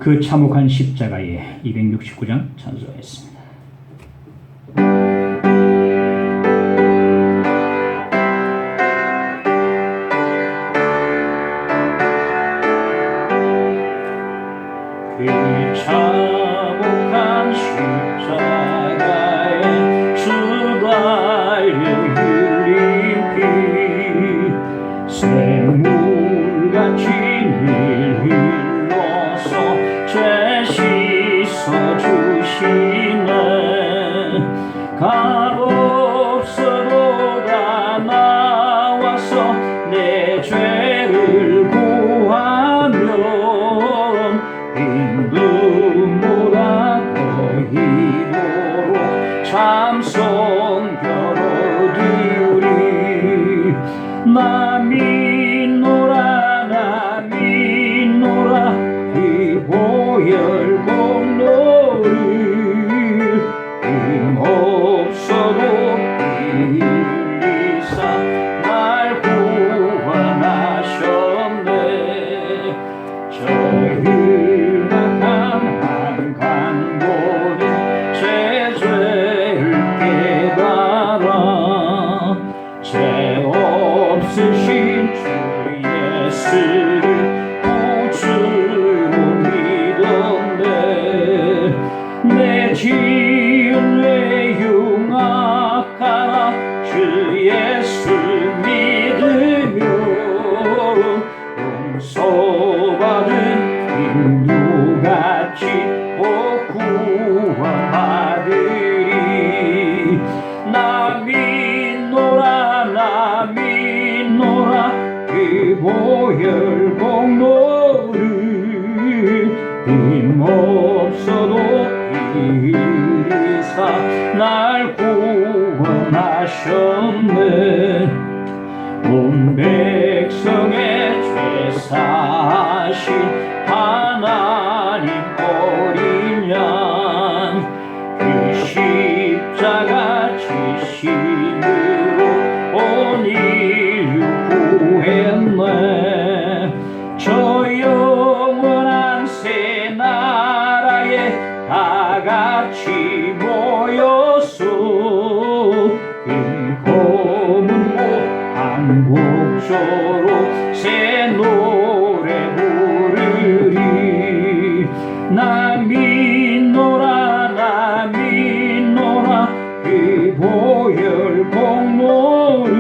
그 참혹한 십자가에 269장 찬송했습니다. 그 참혹한 십자가에 수발려 흘린 피 샘물같이 흘러서 죄 씻어주시네. 값없어도 다 나와서 내 죄를 구하면 눈물아 더 힘으로 참성겨 얻으리. 나 믿노라 나 믿노라 이 보혈 공로를 힘없어도 흘리사 날 구원하셨네. 저 흉악한 한강보는 제 죄를 깨달아 죄 없으신 주 예수를 구주로 믿었네. 내 지은 죄 흉악하나 주 예수 믿으며 용서받은 인도같이 구원받으리. 나 믿노라 나 믿노라 그 보혈 공로를 힘없어도 흘리사 날 구원하셨네. 온 백성의 죄 사신 하나님 어린 양 그 십자가 지심으로 온 인류 구했네. 저 영원한 새 나라에 다 같이 모여서 큰 검은 한 곡조로 새 노래 부르리. 나 믿노라 나 믿노라 그 보혈 공로를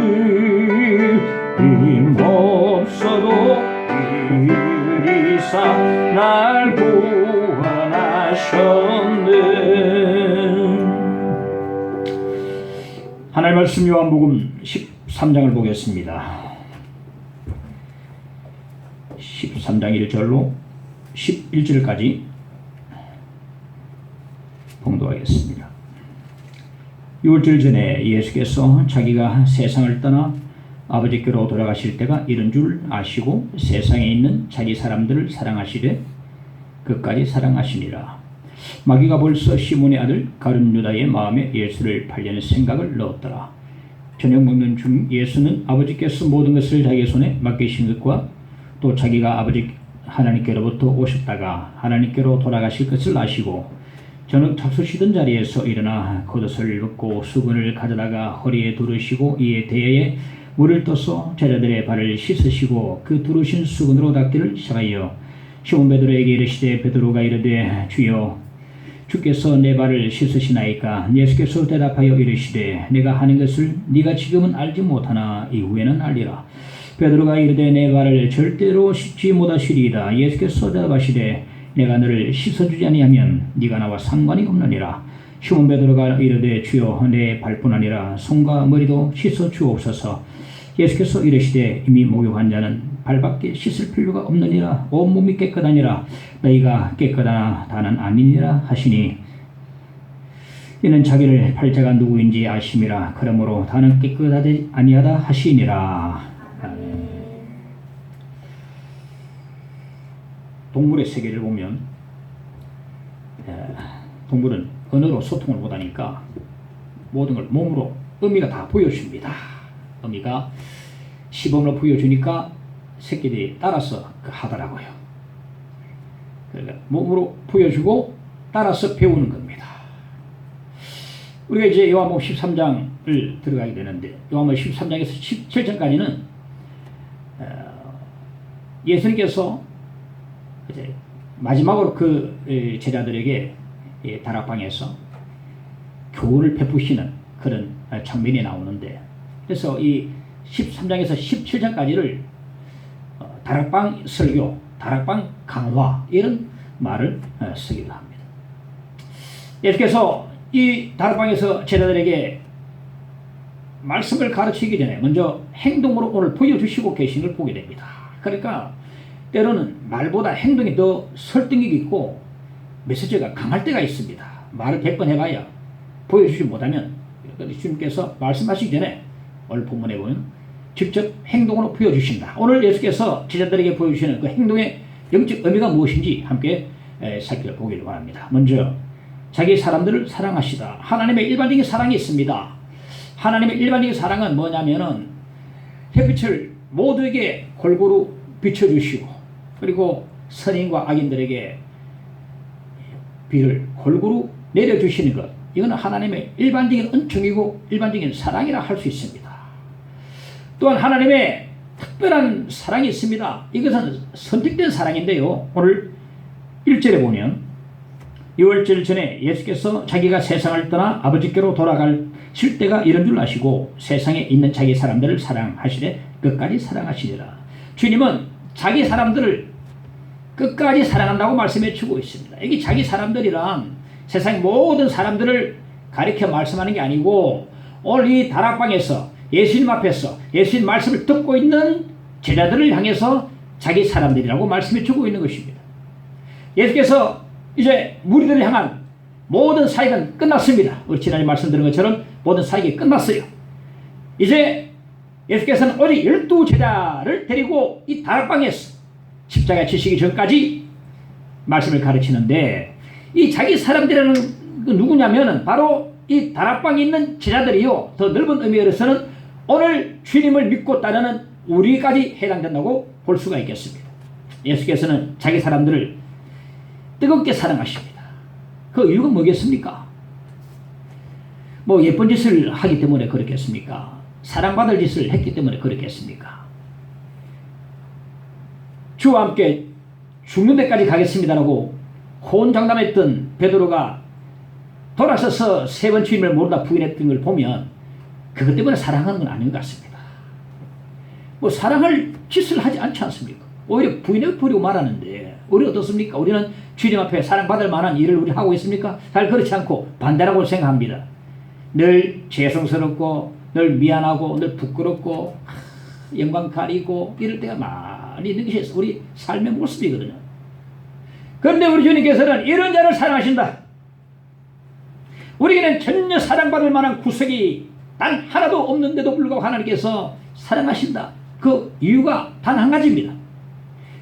힘없어도 흘리사 날 구원하셨네. 하나님 말씀 요한복음 13장을 보겠습니다. 13장 1절로 11절까지 봉독하겠습니다. 6절 전에 예수께서 자기가 세상을 떠나 아버지께로 돌아가실 때가 이른 줄 아시고 세상에 있는 자기 사람들을 사랑하시되 끝까지 사랑하시니라. 마귀가 벌써 시몬의 아들 가룟 유다의 마음에 예수를 팔려는 생각을 넣었더라. 저녁 먹는 중 예수는 아버지께서 모든 것을 자기 손에 맡기신 것과 또 자기가 아버지 하나님께로부터 오셨다가 하나님께로 돌아가실 것을 아시고 저녁 잡수시던 자리에서 일어나 겉옷을 벗고 수건을 가져다가 허리에 두르시고 이에 대야에 물을 떠서 제자들의 발을 씻으시고 그 두르신 수건으로 닦기를 시작하여 시몬 베드로에게 이르시되 베드로가 이르되 주여 주께서 내 발을 씻으시나이까. 예수께서 대답하여 이르시되 내가 하는 것을 네가 지금은 알지 못하나 이후에는 알리라. 베드로가 이르되 내 발을 절대로 씻지 못하시리이다. 예수께서 대답하시되 내가 너를 씻어주지 아니하면 네가 나와 상관이 없느니라. 시몬 베드로가 이르되 주여 내 발뿐 아니라 손과 머리도 씻어 주옵소서. 예수께서 이르시되 이미 목욕한 자는 발밖에 씻을 필요가 없느니라. 온몸이 깨끗하니라. 너희가 깨끗하나 다는 아니니라 하시니 이는 자기를 팔 자가 누구인지 아심이라. 그러므로 다는 깨끗하지 아니하다 하시니라. 동물의 세계를 보면 동물은 언어로 소통을 못하니까 모든 걸 몸으로 어미가 다 보여줍니다. 어미가 시범으로 보여주니까 새끼들이 따라서 하더라고요. 그러니까 몸으로 보여주고 따라서 배우는 겁니다. 우리가 이제 요한복음 13장을 들어가게 되는데 요한복음 13장에서 17장까지는 예수님께서 이제 마지막으로 그 제자들에게 다락방에서 교훈을 베푸시는 그런 장면이 나오는데, 그래서 이 13장에서 17장까지를 다락방 설교, 다락방 강화 이런 말을 쓰기도 합니다. 예수께서 이 다락방에서 제자들에게 말씀을 가르치기 전에 먼저 행동으로 오늘 보여주시고 계신 걸 보게 됩니다. 그러니까 때로는 말보다 행동이 더 설득력이 있고 메시지가 강할 때가 있습니다. 말을 100번 해봐야 보여주지 못하면 주님께서 말씀하시기 전에 오늘 본문에 보면 직접 행동으로 보여주신다. 오늘 예수께서 제자들에게 보여주시는 그 행동의 영적 의미가 무엇인지 함께 살펴보기를 바랍니다. 먼저 자기 사람들을 사랑하시다. 하나님의 일반적인 사랑이 있습니다. 하나님의 일반적인 사랑은 뭐냐면은 햇빛을 모두에게 골고루 비춰주시고, 그리고 선인과 악인들에게 비를 골고루 내려주시는 것, 이거는 하나님의 일반적인 은총이고 일반적인 사랑이라 할 수 있습니다. 또한 하나님의 특별한 사랑이 있습니다. 이것은 선택된 사랑인데요, 오늘 1절에 보면 6월절 전에 예수께서 자기가 세상을 떠나 아버지께로 돌아가실 때가 이런 줄 아시고 세상에 있는 자기 사람들을 사랑하시되 끝까지 사랑하시리라. 주님은 자기 사람들을 끝까지 사랑한다고 말씀해 주고 있습니다. 여기 자기 사람들이란 세상 모든 사람들을 가리켜 말씀하는 게 아니고, 오늘 이 다락방에서 예수님 앞에서 예수님 말씀을 듣고 있는 제자들을 향해서 자기 사람들이라고 말씀해 주고 있는 것입니다. 예수께서 이제 무리들을 향한 모든 사역은 끝났습니다. 우리 지난해 말씀드린 것처럼 모든 사역이 끝났어요. 이제 예수께서는 오직 12제자를 데리고 이 다락방에서 십자가에 지시기 전까지 말씀을 가르치는데, 이 자기 사람들이라는 누구냐면은 바로 이 다락방에 있는 제자들이요, 더 넓은 의미에서는 오늘 주님을 믿고 따르는 우리까지 해당된다고 볼 수가 있겠습니다. 예수께서는 자기 사람들을 뜨겁게 사랑하십니다. 그 이유가 뭐겠습니까? 뭐 예쁜 짓을 하기 때문에 그렇겠습니까? 사랑받을 짓을 했기 때문에 그렇겠습니까? 주와 함께 죽는 데까지 가겠습니다라고 호언장담했던 베드로가 돌아서서 3번 주님을 모르다 부인했던 걸 보면 그것 때문에 사랑하는 건 아닌 것 같습니다. 뭐 사랑할 짓을 하지 않지 않습니까? 오히려 부인해버리고 말하는데, 우리 어떻습니까? 우리는 주님 앞에 사랑받을 만한 일을 우리 하고 있습니까? 잘 그렇지 않고 반대라고 생각합니다. 늘 죄송스럽고 늘 미안하고 늘 부끄럽고 영광 가리고 이럴 때가 많이 있는 것이 우리 삶의 모습이거든요. 그런데 우리 주님께서는 이런 자를 사랑하신다. 우리에게는 전혀 사랑받을 만한 구석이 단 하나도 없는데도 불구하고 하나님께서 사랑하신다. 그 이유가 단 한 가지입니다.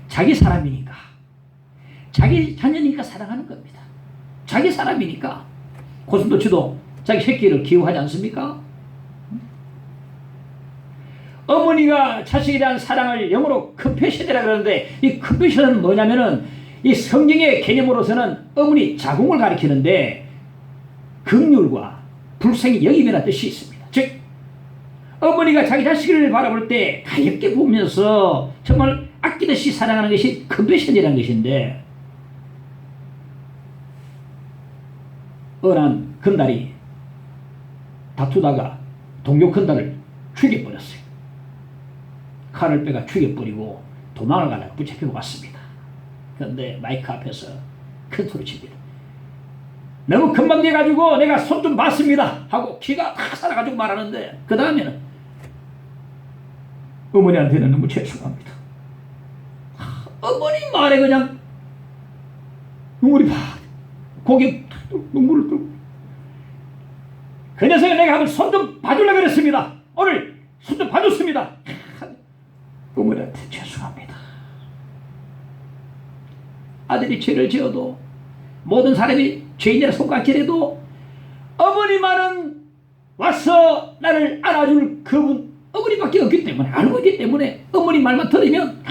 자기 사람이니까, 자기 자녀니까 사랑하는 겁니다. 자기 사람이니까. 고슴도치도 자기 새끼를 기호하지 않습니까? 어머니가 자식에 대한 사랑을 영어로 컴패션이라고 그러는데, 이 컴패션은 뭐냐면은 이 성경의 개념으로서는 어머니 자궁을 가리키는데 긍휼과 불쌍히 여김이라는 뜻이 있습니다. 즉 어머니가 자기 자식을 바라볼 때 가볍게 보면서 정말 아끼듯이 사랑하는 것이 컴패션이라는 것인데, 어느 한 건달이 다투다가 동료 건달을 죽여버렸어요. 칼을 빼가 죽여버리고 도망을 가다가 붙잡히고 왔습니다. 그런데 마이크 앞에서 큰 소리 칩니다. 너무 금방 돼가지고 내가 손 좀 봤습니다 하고 기가 다 살아가지고 말하는데, 그 다음에는 어머니한테는 너무 죄송합니다. 어머니 말에 그냥 눈물이 팍, 고개 눈물을 뚫고, 그 녀석이 내가 한번 손 좀 봐주려고 그랬습니다. 오늘 손 좀 봐줬습니다. 어머니한테 죄송합니다. 아들이 죄를 지어도, 모든 사람이 죄인이라 손가락질해도 어머니만은 와서 나를 안아줄 그분 어머니밖에 없기 때문에, 알고 있기 때문에 어머니 말만 들으면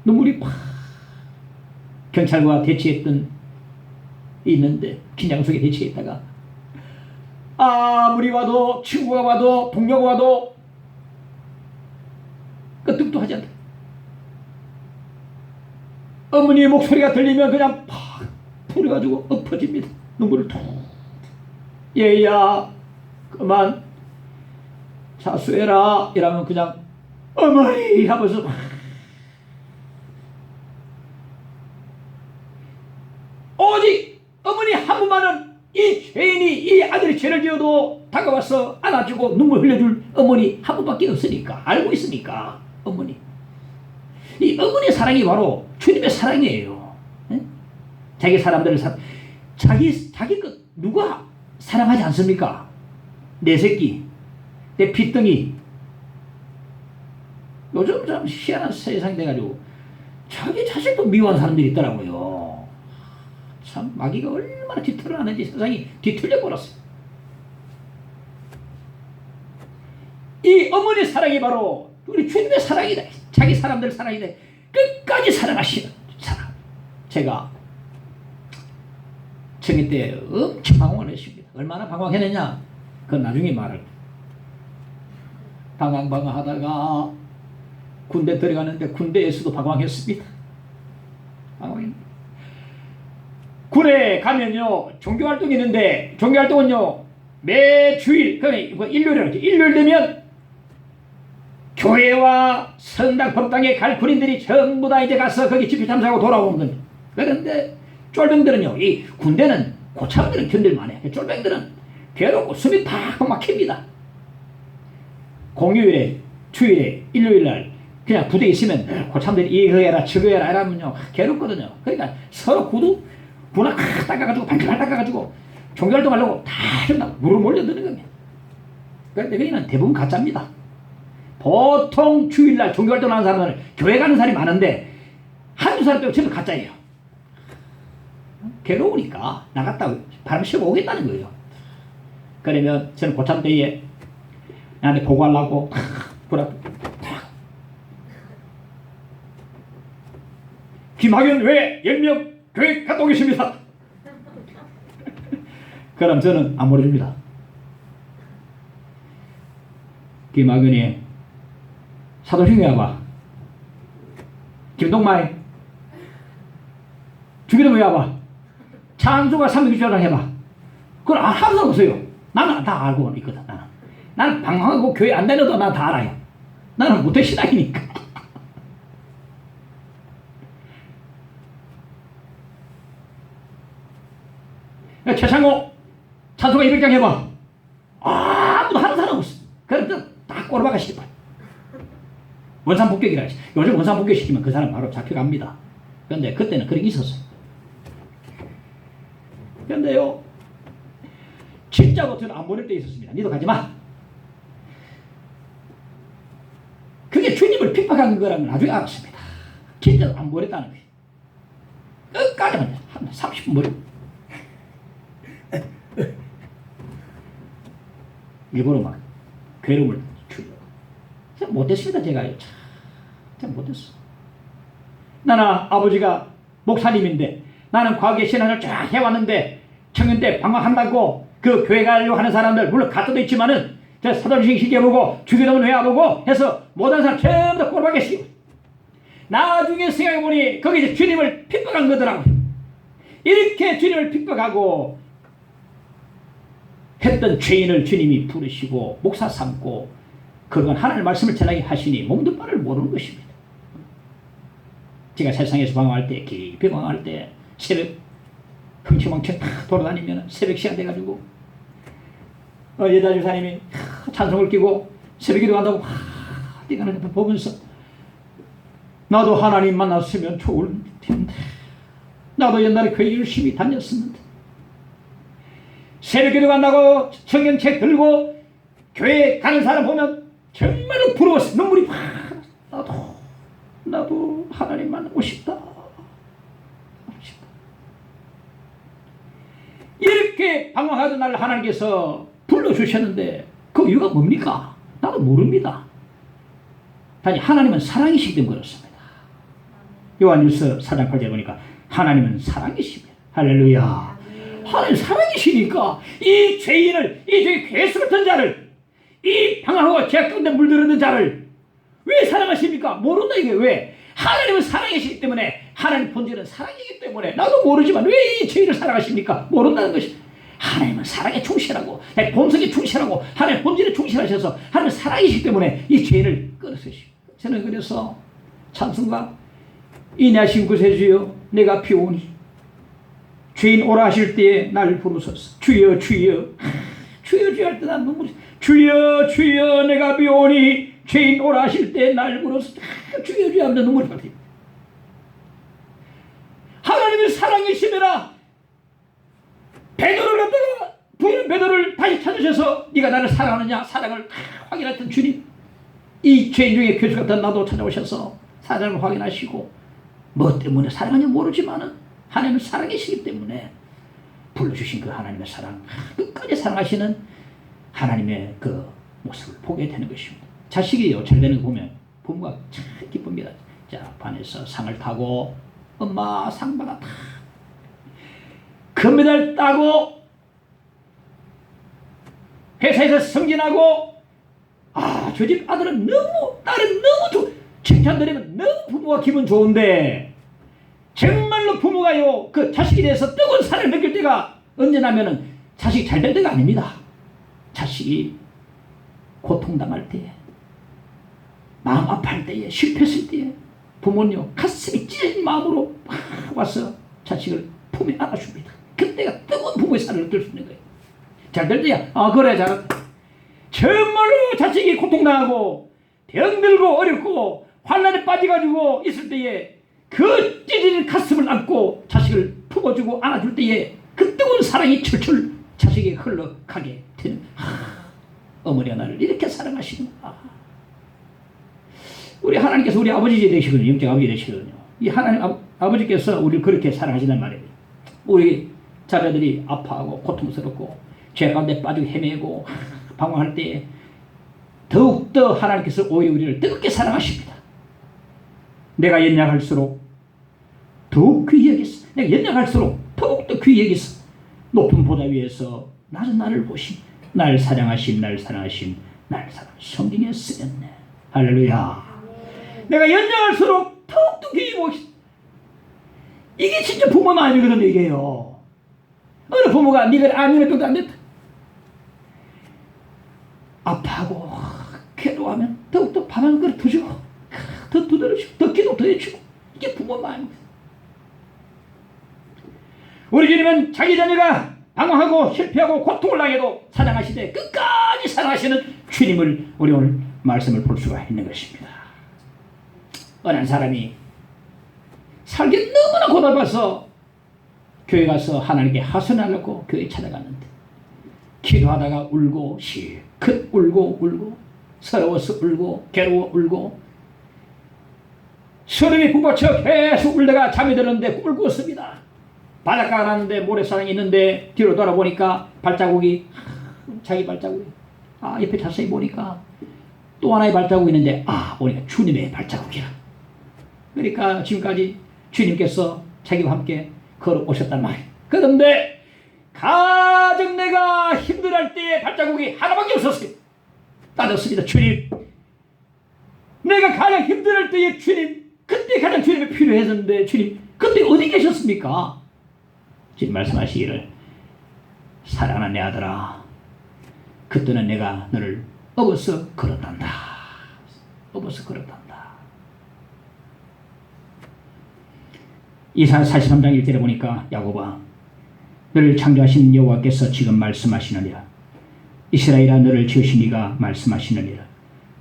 눈물이 팍. 경찰과 대치했던 있는데 긴장속에 대치했다가 아무리 와도 친구가 와도 동료가 와도 끄떡도 하지 않다. 어머니의 목소리가 들리면 그냥 팍 풀어가지고 엎어집니다. 눈물을 툭. 얘야 그만 자수해라 이러면 그냥 어머니 하면서 오직 어머니 한 분만은 이 죄인이 이 아들이 죄를 지어도 다가와서 안아주고 눈물 흘려줄 어머니 한 분밖에 없으니까 알고 있으니까 어머니 이 어머니의 사랑이 바로 주님의 사랑이에요. 네? 자기 사람들을 자기 것 누가 사랑하지 않습니까? 내 새끼 내 핏덩이 요즘 참 희한한 세상이 돼가지고 자기 자식도 미워하는 사람들이 있더라고요. 참 마귀가 얼마나 뒤틀을 하는지 세상이 뒤틀려 버렸어요. 이 어머니의 사랑이 바로 우리 주님의 사랑이다. 자기 사람들 사랑이다. 끝까지 사랑하시는 사랑. 제가 청일 때 엄청 방황을 했습니다. 얼마나 방황했느냐 그건 나중에 말할. 방황하다가 군대 들어가는데 군대에서도 방황했습니다. 방황했습니다. 군에 가면요 종교활동이 있는데 종교활동은요 매 주일 그러니까 일요일이라고 일요일 되면 교회와 성당 법당에 갈 군인들이 전부 다 이제 가서 거기 집회 참석하고 돌아오는 겁니다. 그런데 쫄병들은요 이 군대는 고참들은 견딜만해. 쫄병들은 괴롭고 숨이 팍팍 막힙니다. 공휴일에 주일에 일요일날 그냥 부대에 있으면 고참들이 이거 해라 저거 해라 이러면요 괴롭거든요. 그러니까 서로 군화 닦아가지고 반지발 닦아가지고 종교활동 하려고 다 물을 몰려드는 겁니다. 그런데 거기는 대부분 가짜입니다. 보통 주일날 종교활동 하는 사람들은 교회 가는 사람이 많은데 한두 사람 빼고 전부 가짜예요. 괴로우니까 나갔다 바람 쐬고 오겠다는 거예요. 그러면 저는 고참 때에 나한테 보고하려고 김학연 왜 10명 교회 갔다 오겠습니다. 그럼 저는 안 보내줍니다. 김학연이 사도행위 와봐. 김동마이 주기도 왜 와봐. 찬수가 300주차랑 해봐. 그걸 항상 없어요. 나는 다 알고 있거든. 나는 방황하고 교회 안 다녀도 난 다 알아요. 나는 못해 신앙이니까. 최상호 찬수가 200장 해봐. 아무도 하는 사람 없어. 그래서 다 꼬르박아 시켜봐. 원산폭격이라 했어. 요즘 원산폭격 시키면 그 사람 바로 잡혀갑니다. 그런데 그때는 그런 게 있었어요. 그런데요 진짜로 저는 안 보낼 때 있었습니다. 니도 가지마. 그게 주님을 핍박한 거라는 걸 나중에 알았습니다. 진짜로 안 보냈다는 거예요. 끝까지만 한 30분 머리 일부러 막 괴로움을 주려고. 참 못됐습니다. 제가 참 못됐어. 나는 아버지가 목사님인데 나는 과거에 신앙을 쫙 해왔는데 청년 때 방황한다고 그 교회 가려고 하는 사람들 물론 가짜도 있지만은 저 사도행전 시켜보고 주기도문 회화보고 해서 모든 사람 전부 다 꼴박에 시키고 나중에 생각해보니 거기 이제 주님을 핍박한 거더라고요. 이렇게 주님을 핍박하고 했던 죄인을 주님이 부르시고 목사 삼고 그건 하나님의 말씀을 전하게 하시니 몸도 바를 모르는 것입니다. 제가 세상에서 방황할 때 깊이 방황할 때 새벽 흥청망청 돌아다니면 새벽 시간 돼가지고 여자 집사님이 찬송을 끼고 새벽 기도 한다고 뛰가는 걸 보면서 나도 하나님 만났으면 좋을 텐데 나도 옛날에 교회 열심히 다녔었는데 새벽 기도 간다고 성경책 들고 교회 가는 사람 보면 정말로 부러웠어. 눈물이 팍 나도 하나님 만나고 싶다. 이렇게 방황하던 날 하나님께서 불러주셨는데 그 이유가 뭡니까? 나도 모릅니다. 단지 하나님은 사랑이시기 때문에 그렇습니다. 요한일서 4장 8절에 보니까 하나님은 사랑이십니다. 할렐루야. 하나님 사랑이시니까 이 죄인을, 이 죄 괴수 같은 자를, 이 방황하고 죄악 가운데 물들었는 자를 왜 사랑하십니까? 모른다 이게 왜? 하나님은 사랑이시기 때문에, 하나님 본질은 사랑이기 때문에. 나도 모르지만 왜 이 죄인을 사랑하십니까? 모른다는 것이. 하나님은 사랑에 충실하고 본성에 충실하고 하나님의 본질에 충실하셔서 하나님은 사랑이시기 때문에 이 죄인을 끌어서시고. 저는 그래서 찬송가 인하신 곳에 주여 내가 비오니 죄인 오라 하실 때에 날 부르소서. 주여 주여 주여 주여 할 때 난 눈물이, 주여 주여 내가 비오니 죄인 오라 하실 때에 날 부르소서. 주여 주여 하면서 눈물이 흘립니다. 하나님의 사랑이시면라 베드로를 갖다가 부인 베드로를 다시 찾으셔서 네가 나를 사랑하느냐 사랑을 확인했던 주님, 이 죄인 중에 괴수 같은 나도 찾아오셔서 사랑을 확인하시고 뭐 때문에 사랑하는지 모르지만은 하나님은 사랑이시기 때문에 불러주신 그 하나님의 사랑, 끝까지 사랑하시는 하나님의 그 모습을 보게 되는 것입니다. 자식이요 잘 되는 거 보면 부모가 참 기쁩니다. 자, 반에서 상을 타고 엄마 상 받았다, 금메달 따고 회사에서 승진하고, 아, 저 집 아들은 너무, 딸은 너무 칭찬드리면 너무 부모가 기분 좋은데, 정말로 부모가요 그 자식에 대해서 뜨거운 사랑을 느낄 때가 언제냐면은 자식이 잘 될 때가 아닙니다. 자식이 고통당할 때에, 마음 아파할 때에, 실패했을 때에 부모는요 가슴이 찢어진 마음으로 와서 자식을 품에 안아줍니다. 그때가 뜨거운 부모의 사랑을 느낄 수 있는 거예요. 잘 될 때야 아 그래 잘했다. 정말로 자식이 고통당하고 병들고 어렵고 환난에 빠져가지고 있을 때에 그 찢어진 가슴을 안고 자식을 품어주고 안아줄 때에 그 뜨거운 사랑이 철철 자식에게 흘러가게 되는, 어머니가 나를 이렇게 사랑하시는구나. 우리 하나님께서 우리 아버지 되시거든요. 영적 아버지 되시거든요. 이 하나님 아버지께서 우리를 그렇게 사랑하신단 말이에요. 우리 자녀들이 아파하고 고통스럽고 죄 가운데 빠지고 헤매고 방황할 때에 더욱더 하나님께서 오히려 우리를 뜨겁게 사랑하십니다. 내가 연약할수록 더욱 귀히 여기서, 내가 연약할수록 더욱더 귀히 여기서 높은 보좌 위에서 낮은 나를 보신, 날 사랑하신 성경에 쓰였네. 할렐루야. 내가 연약할수록 더욱더 귀히 보신, 이게 진짜 부모 마음이거든요. 이게요. 어느 부모가 네가 아니면 안 됐다, 아파하고 괴로워하면 더욱더 밥 한 그릇 더 주고 더 두드려주고 더 기도 더 해주고, 이게 부모 마음입니다. 우리 주님은 자기 자녀가 방황하고 실패하고 고통을 당해도 사랑하시되 끝까지 사랑하시는 주님을 우리 오늘 말씀을 볼 수가 있는 것입니다. 어느 사람이 살기 너무나 고달파서 교회 가서 하나님께 하소연하려고 교회 찾아갔는데 기도하다가 울고 실컷 울고 서러워서 울고 괴로워 울고 소름이 북받쳐 계속 울다가 잠이 들었는데 꿈을 꿨습니다. 바닷가가 났는데 모래사장이 있는데 뒤로 돌아보니까 발자국이, 자기 발자국이, 옆에 자세히 보니까 또 하나의 발자국이 있는데 보니까 주님의 발자국이라. 그러니까 지금까지 주님께서 자기와 함께 걸어오셨단 말이에요. 그런데 가정 내가 힘들할 때의 발자국이 하나밖에 없었어요. 따졌습니다. 주님, 내가 가장 힘들할 때의 주님, 그때 가장 주님이 필요했는데 주님 그때 어디 계셨습니까? 지금 말씀하시기를, 사랑하는 내 아들아, 그때는 내가 너를 업어서 걸었단다. 업어서 걸었단다. 이사야 43장 1절에 보니까 야곱아, 너를 창조하신 여호와께서 지금 말씀하시느니라. 이스라엘아, 너를 지으신 이가 말씀하시느니라.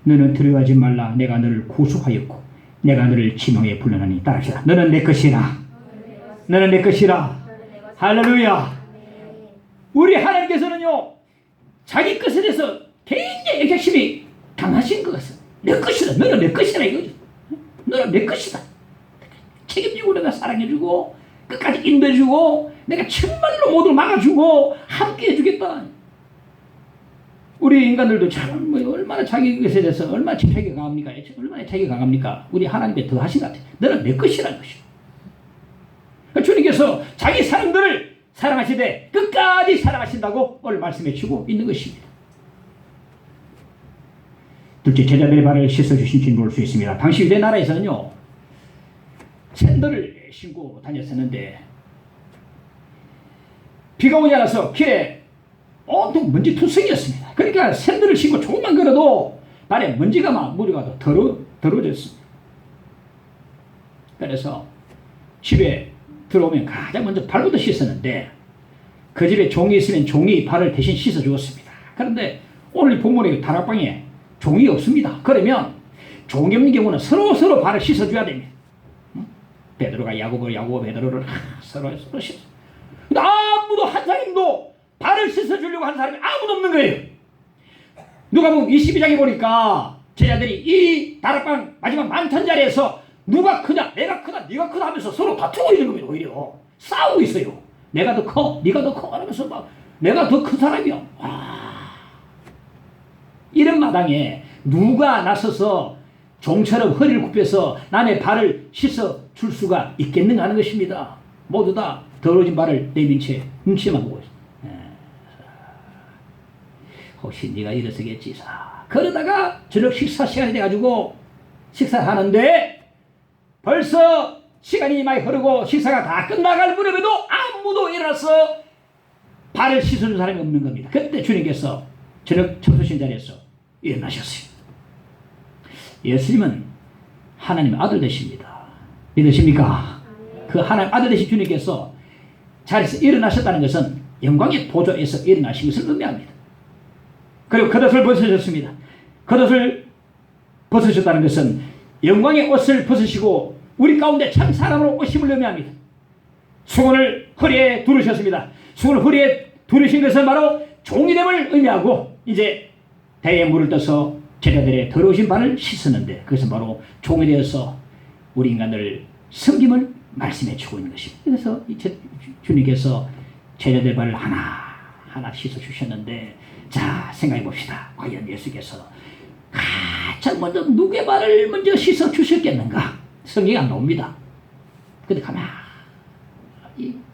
너는 두려워하지 말라. 내가 너를 구속하였고 내가 너를 지명에 불러나니 따라하시라. 너는 내 것이라. 너는 내 것이라. 할렐루야. 우리 하나님께서는요 자기 것에 대해서 굉장히 애착심이 강하신 것 같아요. 내 것이다. 너는 내 것이다 이거죠. 너는 내 것이다. 책임지고 내가 사랑해주고 끝까지 인도해주고 내가 정말로 모두 막아주고 함께 해주겠다. 우리 인간들도 참 얼마나 자기 것에 대해서 얼마나 자기가 강합니까? 얼마나 자기가 강합니까? 우리 하나님께 더 하신 것 같아요. 너는 내 것이라는 것이다. 주님께서 자기 사람들을 사랑하시되 끝까지 사랑하신다고 오늘 말씀해 주고 있는 것입니다. 둘째, 제자들의 발을 씻어주신 줄 볼 수 있습니다. 당시 유대 나라에서는요, 샌들을 신고 다녔었는데 비가 오지 않아서 길에 온통 먼지 투성이었습니다. 그러니까 샌들을 신고 조금만 걸어도 발에 먼지가 막 무리가 더러워졌습니다. 그래서 집에 들어오면 가장 먼저 발부터 씻었는데 그 집에 종이 있으면 종이 발을 대신 씻어 주었습니다. 그런데 오늘 본문의 다락방에 종이 없습니다. 그러면 종이 없는 경우는 서로 발을 씻어줘야 됩니다. 베드로가 야고보 베드로를 서로 씻어. 근데 아무도 한 사람도 발을 씻어주려고 하는 사람이 아무도 없는 거예요. 누가 보면 22장에 보니까 제자들이 이 다락방 마지막 만찬 자리에서 누가 크냐, 내가 크다, 네가 크다 하면서 서로 다투고 있는 겁니다. 오히려 싸우고 있어요. 내가 더 커, 네가 더 커 하면서 막 내가 더 큰 사람이야. 이런 마당에 누가 나서서 종처럼 허리를 굽혀서 남의 발을 씻어 줄 수가 있겠는가 하는 것입니다. 모두 다 더러워진 발을 내민 채 눈치만 보고 있어. 혹시 네가 일어서겠지. 그러다가 저녁 식사 시간이 돼가지고 식사를 하는데 벌써 시간이 많이 흐르고 식사가 다 끝나갈 무렵에도 아무도 일어나서 발을 씻어준 사람이 없는 겁니다. 그때 주님께서 저녁 청소신 자리에서 일어나셨어요. 예수님은 하나님의 아들 되십니다. 믿으십니까? 그 하나님 아들 되신 주님께서 자리에서 일어나셨다는 것은 영광의 보좌에서 일어나신 것을 의미합니다. 그리고 겉옷을 벗으셨습니다. 겉옷을 벗으셨다는 것은 영광의 옷을 벗으시고 우리 가운데 참 사람으로 오심을 의미합니다. 수건을 허리에 두르셨습니다. 수건을 허리에 두르신 것은 바로 종이됨을 의미하고 이제 대에 물을 떠서 제자들의 더러우신 발을 씻었는데 그것은 바로 종이 되어서 우리 인간을 섬김을 말씀해 주고 있는 것입니다. 그래서 주님께서 제자들 발을 하나하나 씻어 주셨는데 자 생각해 봅시다. 과연 예수께서 가장 먼저 누구의 발을 먼저 씻어 주셨겠는가? 성경이 안 나옵니다. 근데 가만히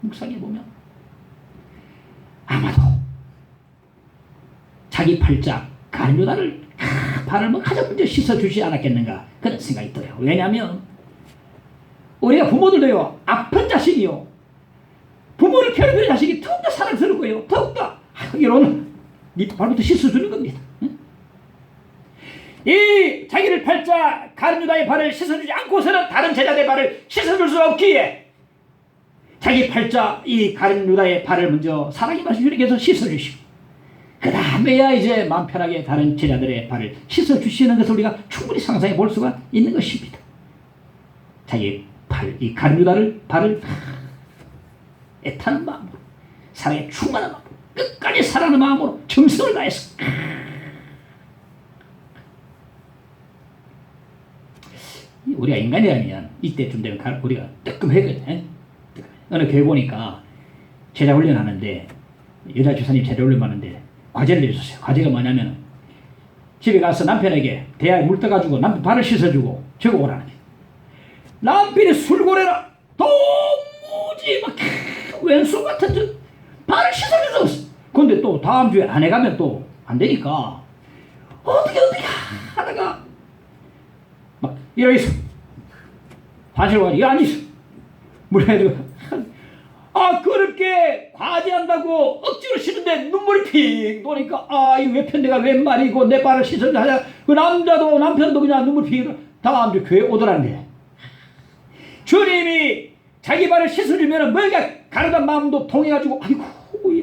묵상해 보면 아마도 자기 팔자 가룟 유다를 발을 가장 먼저 씻어 주지 않았겠는가 그런 생각이 들어요. 왜냐하면 우리가 부모들도요, 아픈 자식이요, 부모를 괴롭히는 자식이 더욱더 사랑스럽고요, 더욱더 이런 네 발부터 씻어주는 겁니다. 이 자기를 팔자 가룟 유다의 발을 씻어주지 않고서는 다른 제자들의 발을 씻어줄 수 없기에 자기 팔자 이 가룟 유다의 발을 먼저 사랑의 말씀 주님께서 씻어주시고 그 다음에야 이제 마음 편하게 다른 제자들의 발을 씻어주시는 것을 우리가 충분히 상상해 볼 수가 있는 것입니다. 자기 발, 이 가룟 유다를 발을 애타는 마음으로 사랑에 충만한 마음으로 끝까지 사랑하는 마음으로 정성을 다해서 우리가 인간이라면 이때쯤 되면 우리가 뜨끔하거든. 어느 교회 보니까 제자 훈련하는데 여자 주사님 제자 훈련하는데 과제를 내줬어요. 과제가 뭐냐면 집에 가서 남편에게 대야에 물 떠가지고 남편 발을 씻어주고 적어오라는 거예요. 남편이 술고래라 도무지 막 왼수 같은 발을 씻어주셨어. 근데 또 다음 주에 안 해가면 또 안 되니까 어떻게 하다가 막 이러겠어. 화장실 가서 이거 앉아있어. 물 해가지고 그렇게 과제한다고 억지로 씻는데 눈물이 핑 도니까 이 외편대가 웬 말이고 내 발을 씻어야 하냐. 그 남자도 남편도 그냥 눈물 핑 다음 주 교회 오더라는 게 주님이 자기 발을 씻어주면 뭔가 가르던 마음도 통해가지고 아이고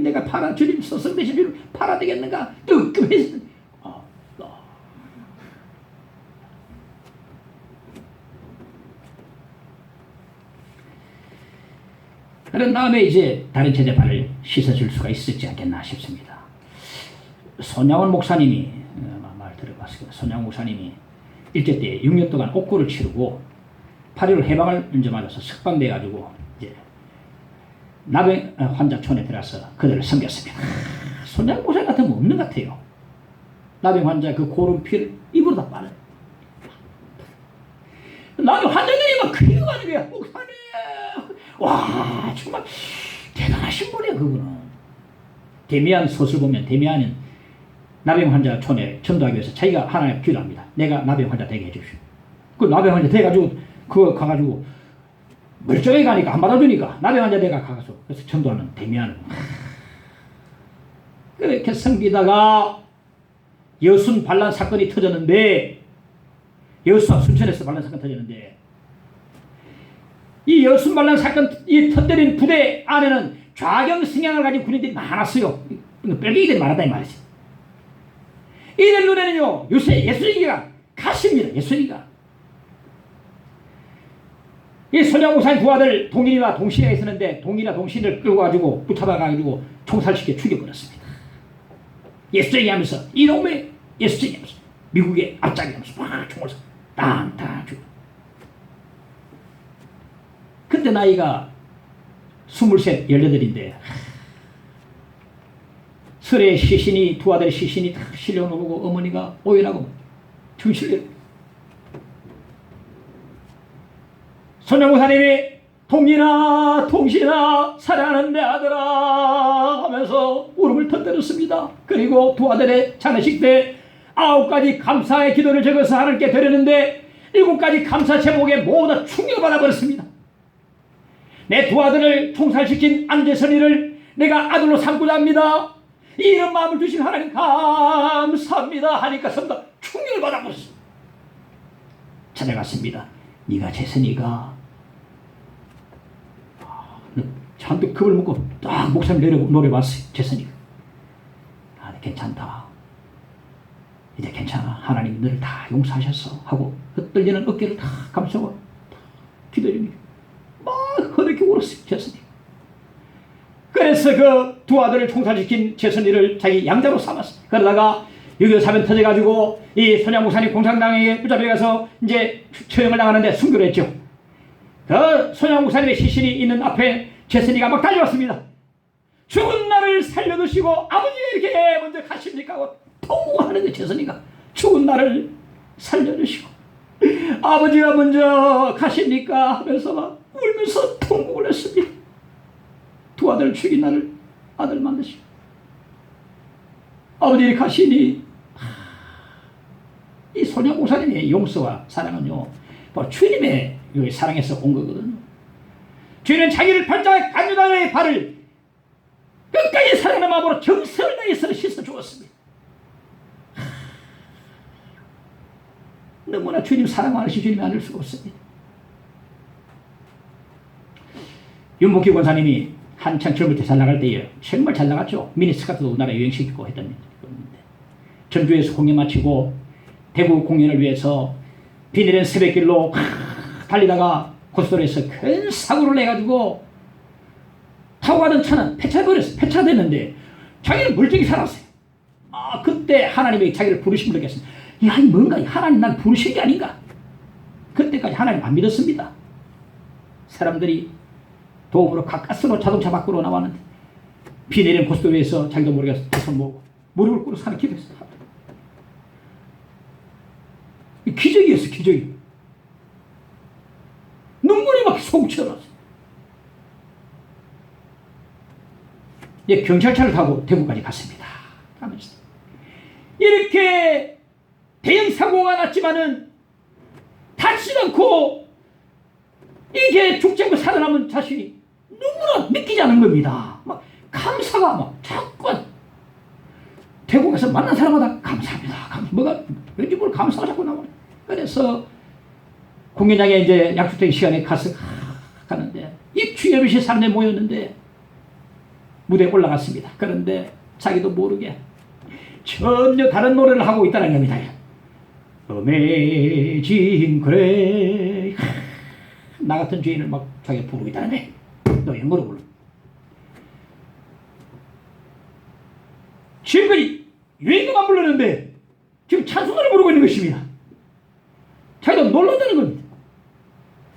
내가 팔아 주님 서성 대신 주님 팔아 되겠는가 뜨끔해서 그런 다음에 이제 다른 제자 발을 씻어줄 수가 있었지 않겠나 싶습니다. 손양원 목사님이 말 들어봤을 거예요. 손양원 목사님이 일제 때 6년 동안 옥고를 치르고 8.15 해방을 먼저 맞아서 석방돼가지고 이제 나병 환자촌에 들어가서 그들을 섬겼습니다. 손양원 목사님 같은 건 없는 것 같아요. 나병 환자 그 고른 피를 입으로 다 빨아요. 나병 환자들이 막 그리워하는 거야. 목사님 와, 정말 대단하신 분이에요, 그분은. 데미안 소설 보면 데미안은 나병 환자 촌에 전도하기 위해서 자기가 하나님 기도합니다. 내가 나병 환자 되게 해주시오. 그 나병 환자 돼가지고 그거 가가지고 멀쩡히 가니까 안 받아주니까 나병 환자 내가 가서 그래서 전도하는 데미안. 그렇게 섬기다가 여순 반란 사건이 터졌는데, 여수와 순천에서 반란 사건 터졌는데, 이 여순 반란 사건 이 터뜨린 부대 안에는 좌경 성향을 가진 군인들이 많았어요. 뺄갱이들이 많았다 이 말이죠. 이들 눈에는요, 요새 예수이가 가십니다. 예수이가. 이 손양무사의 두 아들 동인이와 동신이가 있었는데, 동인이와 동신을 끌고 가지고 붙잡아가지고 총살시켜 죽여버렸습니다. 예수쟁이 하면서, 이놈의 예수쟁이 하면서, 미국의 앞장이 하면서 막 총을 쏴 땅땅 죽어. 그때 나이가 23, 18인데 설에 시신이, 두 아들의 시신이 탁 실려오고 어머니가 오연하고 중실려. 손영무사님이 동인아 동신아 사랑하는 내 아들아 하면서 울음을 터뜨렸습니다. 그리고 두 아들의 장례식 때 9가지 감사의 기도를 적어서 하나님께 드렸는데 7가지 감사 제목에 모두 충격을 받아버렸습니다. 내 두 아들을 총살시킨 안재선이를 내가 아들로 삼고자 합니다. 이런 마음을 주신 하나님 감사합니다 하니까 전부 다 충격을 받아버렸습니다. 찾아갔습니다. 네가 재선이가 잔뜩 겁을 먹고 딱 목사님 노려봤어요. 재선이가 괜찮다. 이제 괜찮아. 하나님이 너를 다 용서하셨어 하고 흩떨리는 어깨를 다 감싸고 기다립니다. 막 흐르게 울었어요. 재선이. 그래서 그 두 아들을 총살시킨 재선이를 자기 양자로 삼았어요. 그러다가 6.25 사변 터져가지고 이 손양 목사님 공산당에 붙잡혀 가서 이제 처형을 당하는데 순교를 했죠. 그 손양 목사님의 시신이 있는 앞에 재선이가 막 달려왔습니다. 죽은 나를 살려두시고 아버지가 이렇게 먼저 가십니까 하고 통하는데 재선이가 죽은 나를 살려주시고 아버지가 먼저 가십니까 하면서 막 울면서 통곡을 했습니다. 두 아들 죽인 나를 아들 만드시고 아버지 가시니 이 손양 목사님의 용서와 사랑은요 바로 주님의 사랑에서 온 거거든요. 주님은 자기를 발자에 간유단의 발을 끝까지 사랑하는 마음으로 정성을 다해서 씻어 주었습니다. 너무나 주님 사랑 많으신 주님이 아닐 수가 없습니다. 윤복희 권사님이 한창 젊을 때 잘 나갈 때에 정말 잘 나갔죠. 미니스커트도 우리나라 유행시키고 했던 건데 전주에서 공연 마치고 대구 공연을 위해서 비 내린 새벽길로 달리다가 고속도로에서 큰 사고를 내가지고 타고 가던 차는 폐차해버렸어요. 폐차됐는데 자기는 멀쩡히 살았어요. 그때 하나님이 자기를 부르심을 느꼈습니다. 야, 이 뭔가 하나님 날 부르신 게 아닌가. 그때까지 하나님 안 믿었습니다. 사람들이 도움으로 가까스로 자동차 밖으로 나왔는데 비 내린 고속도로에서 자기도 모르게 손 모으고 무릎을 꿇고 사는 기도했어요. 기적이었어요. 기적이. 눈물이 막 속 튀어나왔어요. 경찰차를 타고 대구까지 갔습니다. 가면서 이렇게 대형 사고가 났지만은 다치지 않고 이게 죽지 않고 살아남은 자신이 너무나 믿기지 않은 겁니다. 막 감사가 막 자꾸 대구 가서 만난 사람마다 감사합니다. 뭐가 왠지 뭘 감사가 자꾸 나오네. 그래서 공연장에 이제 약속된 시간에 가서 가는데 입추여럿이 사람들이 모였는데 무대에 올라갔습니다. 그런데 자기도 모르게 전혀 다른 노래를 하고 있다는 겁니다. 어메진 그래 나 같은 죄인을 막 자기가 부르고 있다는데 너 영어로 불러. 지금까지 유행가만 불렀는데 지금 찬송가를 부르고 있는 것입니다. 자기도 놀란다는 겁니다.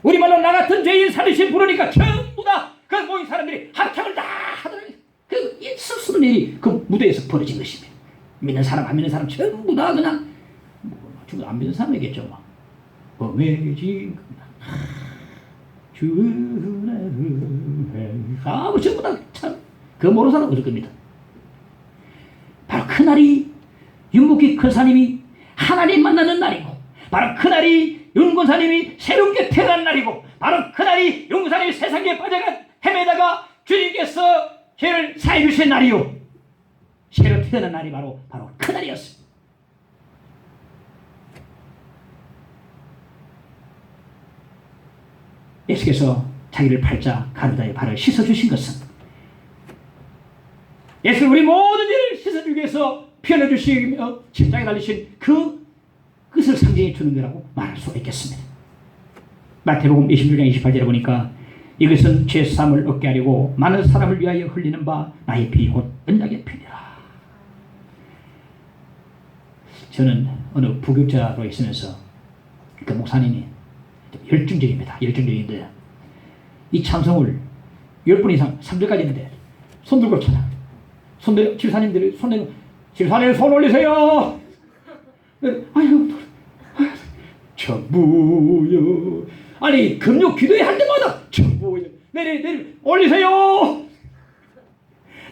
우리말로 나 같은 죄인 살리신 부르니까 전부 다 그 모인 사람들이 합창을 다 하더라고요. 그 있을 일이 그 무대에서 벌어진 것입니다. 믿는 사람 안 믿는 사람 전부 다 그냥 지금 안 믿는 사람이겠죠. 막 어메이징 뭐 전부 다 참, 그거 모르는 사람 없을 겁니다. 바로 그날이 윤복희 큰사님이 하나님 만나는 날이고, 바로 그날이 윤권사님이 새롭게 태어난 날이고, 바로 그날이 윤권사님이 세상에 빠져가 헤매다가 주님께서 죄를 사해 주신 날이요, 새로 태어난 날이 바로 그날이었습니다. 예수께서 자기를 팔자 가누다의 발을 씻어주신 것은 예수 우리 모든 죄를 씻어주기 위해서 피 흘려주시며 십자가에 달리신 그 끝을 상징해 주는 거라고 말할 수가 있겠습니다. 마태복음 26장 28절에 보니까 이것은 죄사함을 얻게 하려고 많은 사람을 위하여 흘리는 바 나의 피 곧 언약의 피니라. 저는 어느 부교자로 있으면서 그 목사님이 열중적입니다. 열중적인데 이 찬송을 10분 이상 3절까지 했는데 손 들고 찬양, 손 들고 집사님들이 손 들고 집사님 손 올리세요. 아유 전부여, 아니 금요 기도회 할 때마다 전부여 내리 올리세요.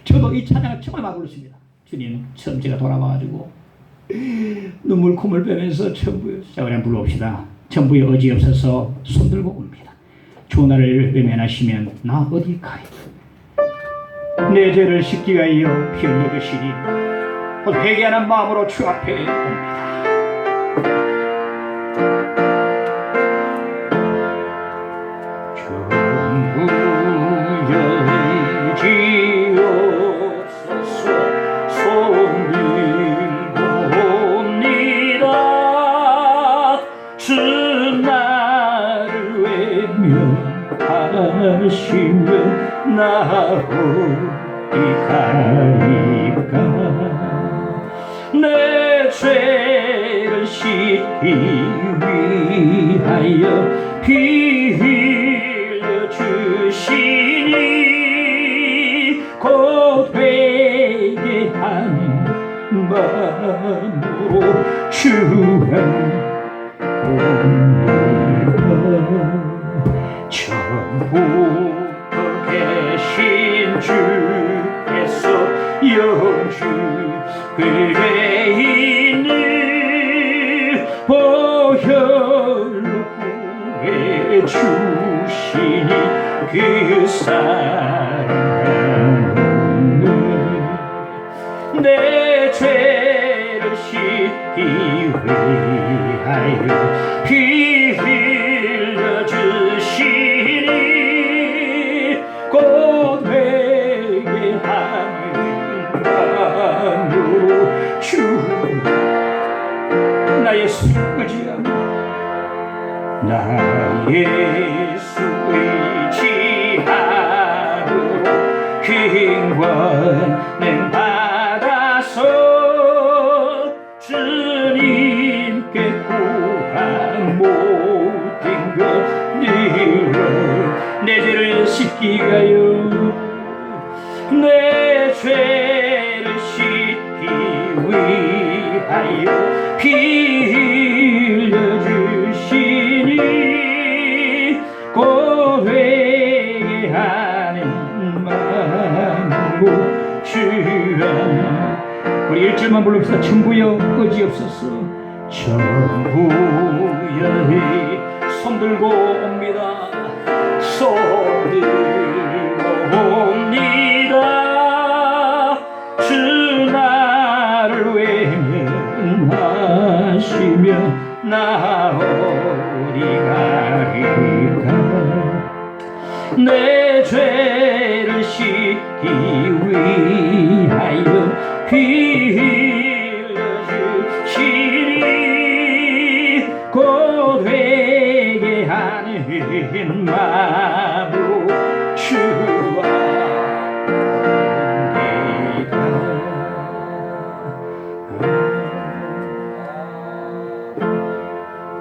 저도 이 찬양을 정말 많이 불렀습니다. 주님 처음 제가 돌아와가지고 눈물 콧물 빼면서 전부여. 자, 우리 한번 불러봅시다. 전부여 어지없어서 손들고 옵니다. 주 나를 외면하시면 나 어디 가리. 내 죄를 씻기 위하여 피 흘려주시니 곧 회개하는 마음으로 주 앞에 옵니다. 하시면 나 어디 가리까. 내 죄를 씻기 위하여 피 흘려 주시니 곧 회개하는 마음으로 주가 옵니다. 처음부터 계신 주께서 영주 그대인을 보혈로 구해 주시니 그 사랑은 내 죄를 씻기 위하여 피 흘려주시니 곧 회개하는 마음으로 주 나 예수 의지하며 나 예수 의지함으로 구원을 받아서 주님께 구한 모든 것 늘어 내 죄를 씻기 위하여 내 죄를 씻기 위하여 피 흘려주시니 곧 회개하는 마음으로 주여. 우리 1절만 불러봅시다. 전부여 어지없어서 전부여 손들고 옵니다. 손들고 옵니다. 주 나를 외면하시면 나 어디 가리까. 내 죄를 씻기 위하여 피 흘려주시니 곧 회개하는 마음으로 주와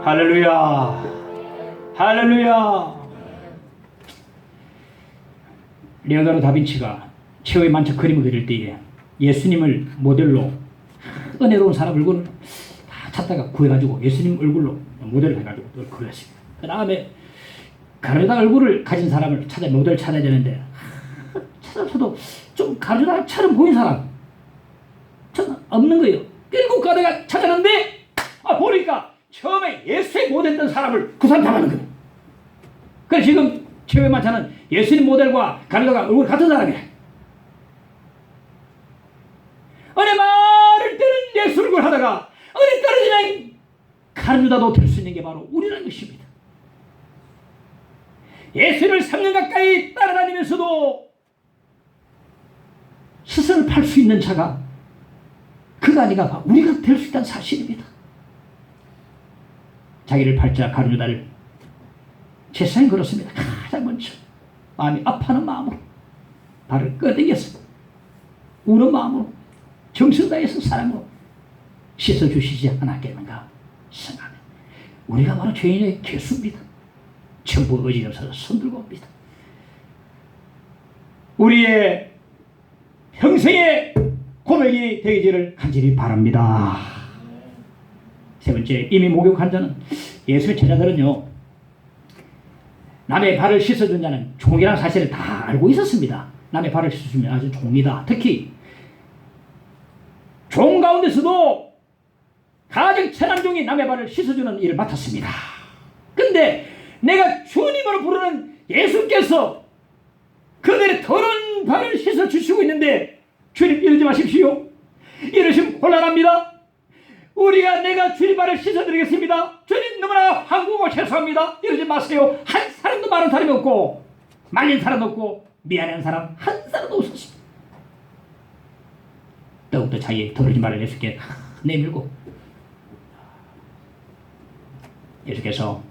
할렐루야, 할렐루야. 레오나르도 다빈치가 최후의 만찬 그림을 그릴 때에 예수님을 모델로 은혜로운 사람 얼굴을 다 찾다가 구해가지고 예수님 얼굴로 모델을 해가지고 그걸 그렸습니다. 그 다음에 가룟유다 얼굴을 가진 사람을 모델 찾아야 되는데 찾아서도 좀 가룟유다처럼 보인 사람 저는 없는 거예요. 끌고 가다가 찾았는데 보니까 처음에 예수의 모델던 사람을 그 사람 잡아는 거예요. 그래서 지금 최후의 만찬은 예수님 모델과 가룟유다가 얼굴 같은 사람이에요. 어느 말을 때는 예수 얼굴 하다가 어느 떨어지면 가룟유다도 될 수 있는 게 바로 우리라는 것입니다. 예수를 3년 가까이 따라다니면서도 스스로를 팔 수 있는 자가 그가 아니가 우리가 될 수 있다는 사실입니다. 자기를 팔자 가룟유다를 세상에 그렇습니다. 가장 먼저 마음이 아파하는 마음으로 발을 끄덕여서 우는 마음으로 정성 다해서 사랑으로 씻어주시지 않았겠는가 생각합니다. 우리가 바로 죄인의 개수입니다. 전부 의지없어서 손들고 옵니다. 우리의 평생의 고백이 되기를 간절히 바랍니다. 세 번째, 이미 목욕한 자는 예수의 제자들은요, 남의 발을 씻어준 자는 종이라는 사실을 다 알고 있었습니다. 남의 발을 씻어주면 아주 종이다. 특히 종 가운데서도 가장 천한 종이 남의 발을 씻어주는 일을 맡았습니다. 근데 내가 주님으로 부르는 예수께서 그들의 더러운 발을 씻어주시고 있는데 주님 이러지 마십시오. 이러시면 곤란합니다. 내가 주님 발을 씻어드리겠습니다. 주님 너무나 한국어 죄송합니다. 이러지 마세요. 한 사람도 말한 사람이 없고 말린 사람도 없고 미안한 사람 한 사람도 없었습니다. 더욱더 자기의 더러운 발을 예수께 내밀고 예수께서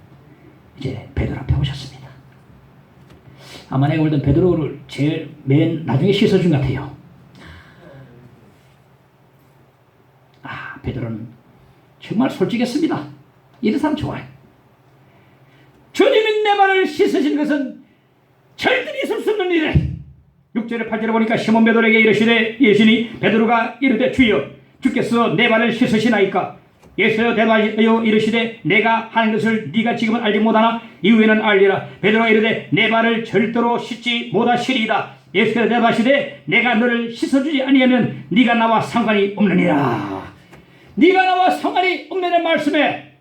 이제 베드로 앞에 오셨습니다. 아마 내가 볼던 베드로를 제일 맨 나중에 씻어준 것 같아요. 베드로는 정말 솔직했습니다. 이런 사람 좋아요. 주님이 내 발을 씻으신 것은 절대로 있을 수 없는 일이래. 6절에 8절에 보니까 시몬 베드로에게 이르시되 예수니 베드로가 이르되 주여 주께서 내 발을 씻으시나이까. 예수여 대답하여 이르시되 내가 하는 것을 네가 지금은 알지 못하나 이후에는 알리라. 베드로가 이르되 내 발을 절대로 씻지 못하시리이다. 예수께서 대답하시되 내가 너를 씻어주지 아니하면 네가 나와 상관이 없느니라. 네가 나와 상관이 없는 말씀에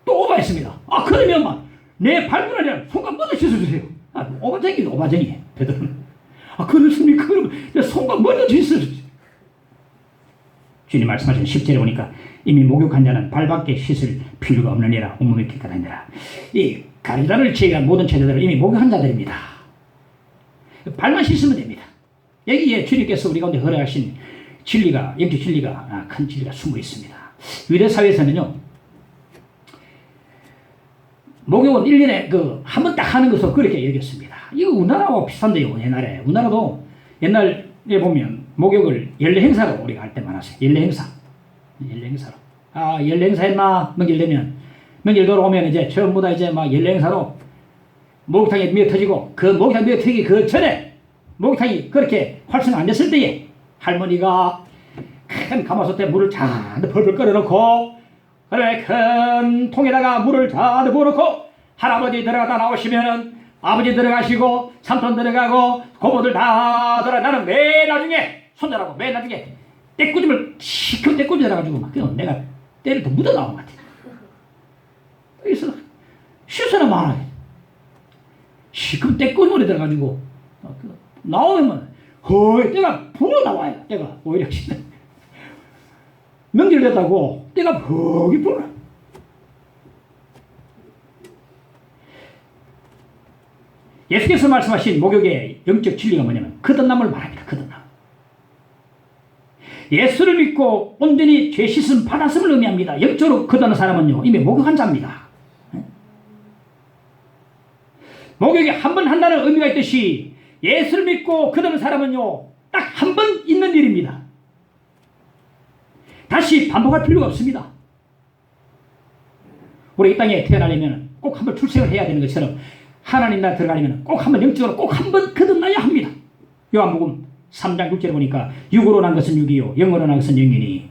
또 오바했습니다. 그러면 내 발뿐 아니라 손과 먼저 씻어주세요. 오바쟁이도 오바쟁이 베드로는. 그렇습니까? 그러면 내 손과 먼저 씻어주세요. 주님 말씀하신 10절에 보니까 이미 목욕한 자는 발밖에 씻을 필요가 없느니라. 온몸에 깨끗하니라. 이 가룟유다를 제외한 모든 제자들은 이미 목욕한 자들입니다. 발만 씻으면 됩니다. 여기에 주님께서 우리 가운데 허락하신 진리가, 영적 진리가, 큰 진리가 숨어 있습니다. 유대 사회에서는요, 목욕은 1년에 한 번 딱 하는 것으로 그렇게 여겼습니다. 이거 우리나라와 비슷한데요. 옛날에 우리나라도 옛날에 보면 목욕을 연례 행사로 우리가 할 때 많았어요. 연례 행사로. 연례 행사 했나? 명절되면 명절 돌아오면 이제 전부 다 이제 막 연례 행사로 목욕탕이 미어 터지고, 그 목욕탕 미어 터지기 그 전에 목욕탕이 그렇게 활성 안 됐을 때에 할머니가 큰 가마솥에 물을 잔뜩 벌벌 끓여놓고, 그래 큰 통에다가 물을 잔뜩 부어놓고, 할아버지 들어갔다 나오시면은 아버지 들어가시고 삼촌 들어가고 고모들 다 들어가. 나는 맨 나중에 손자라고 맨 나중에 때꾸짐을 시큰 때꾸짐 들어가지고 막 내가 때를 더 묻어 나온 것 같아. 그래서 씻어나 말하게 시큰 때꾸짐을 들어가지고 나오면 거의 때가 불어 나와요. 때가 오히려 명절 됐다고 때가 퍽이 불어. 예수께서 말씀하신 목욕의 영적 진리가 뭐냐면 거듭남을 말합니다. 거듭남. 예수를 믿고 온전히 죄 씻음 받았음을 의미합니다. 영적으로 거듭난 사람은요 이미 목욕한 자입니다. 목욕이 한 번 한다는 의미가 있듯이 예수를 믿고 거듭난 사람은요 딱 한 번 있는 일입니다. 다시 반복할 필요가 없습니다. 우리 이 땅에 태어나려면 꼭 한 번 출생을 해야 되는 것처럼 하나님 나라 들어가려면 꼭 한 번 영적으로 꼭 한 번 거듭나야 합니다. 요한복음 3장 6절에 보니까 육으로 난 것은 육이요 영으로 난 것은 영이니,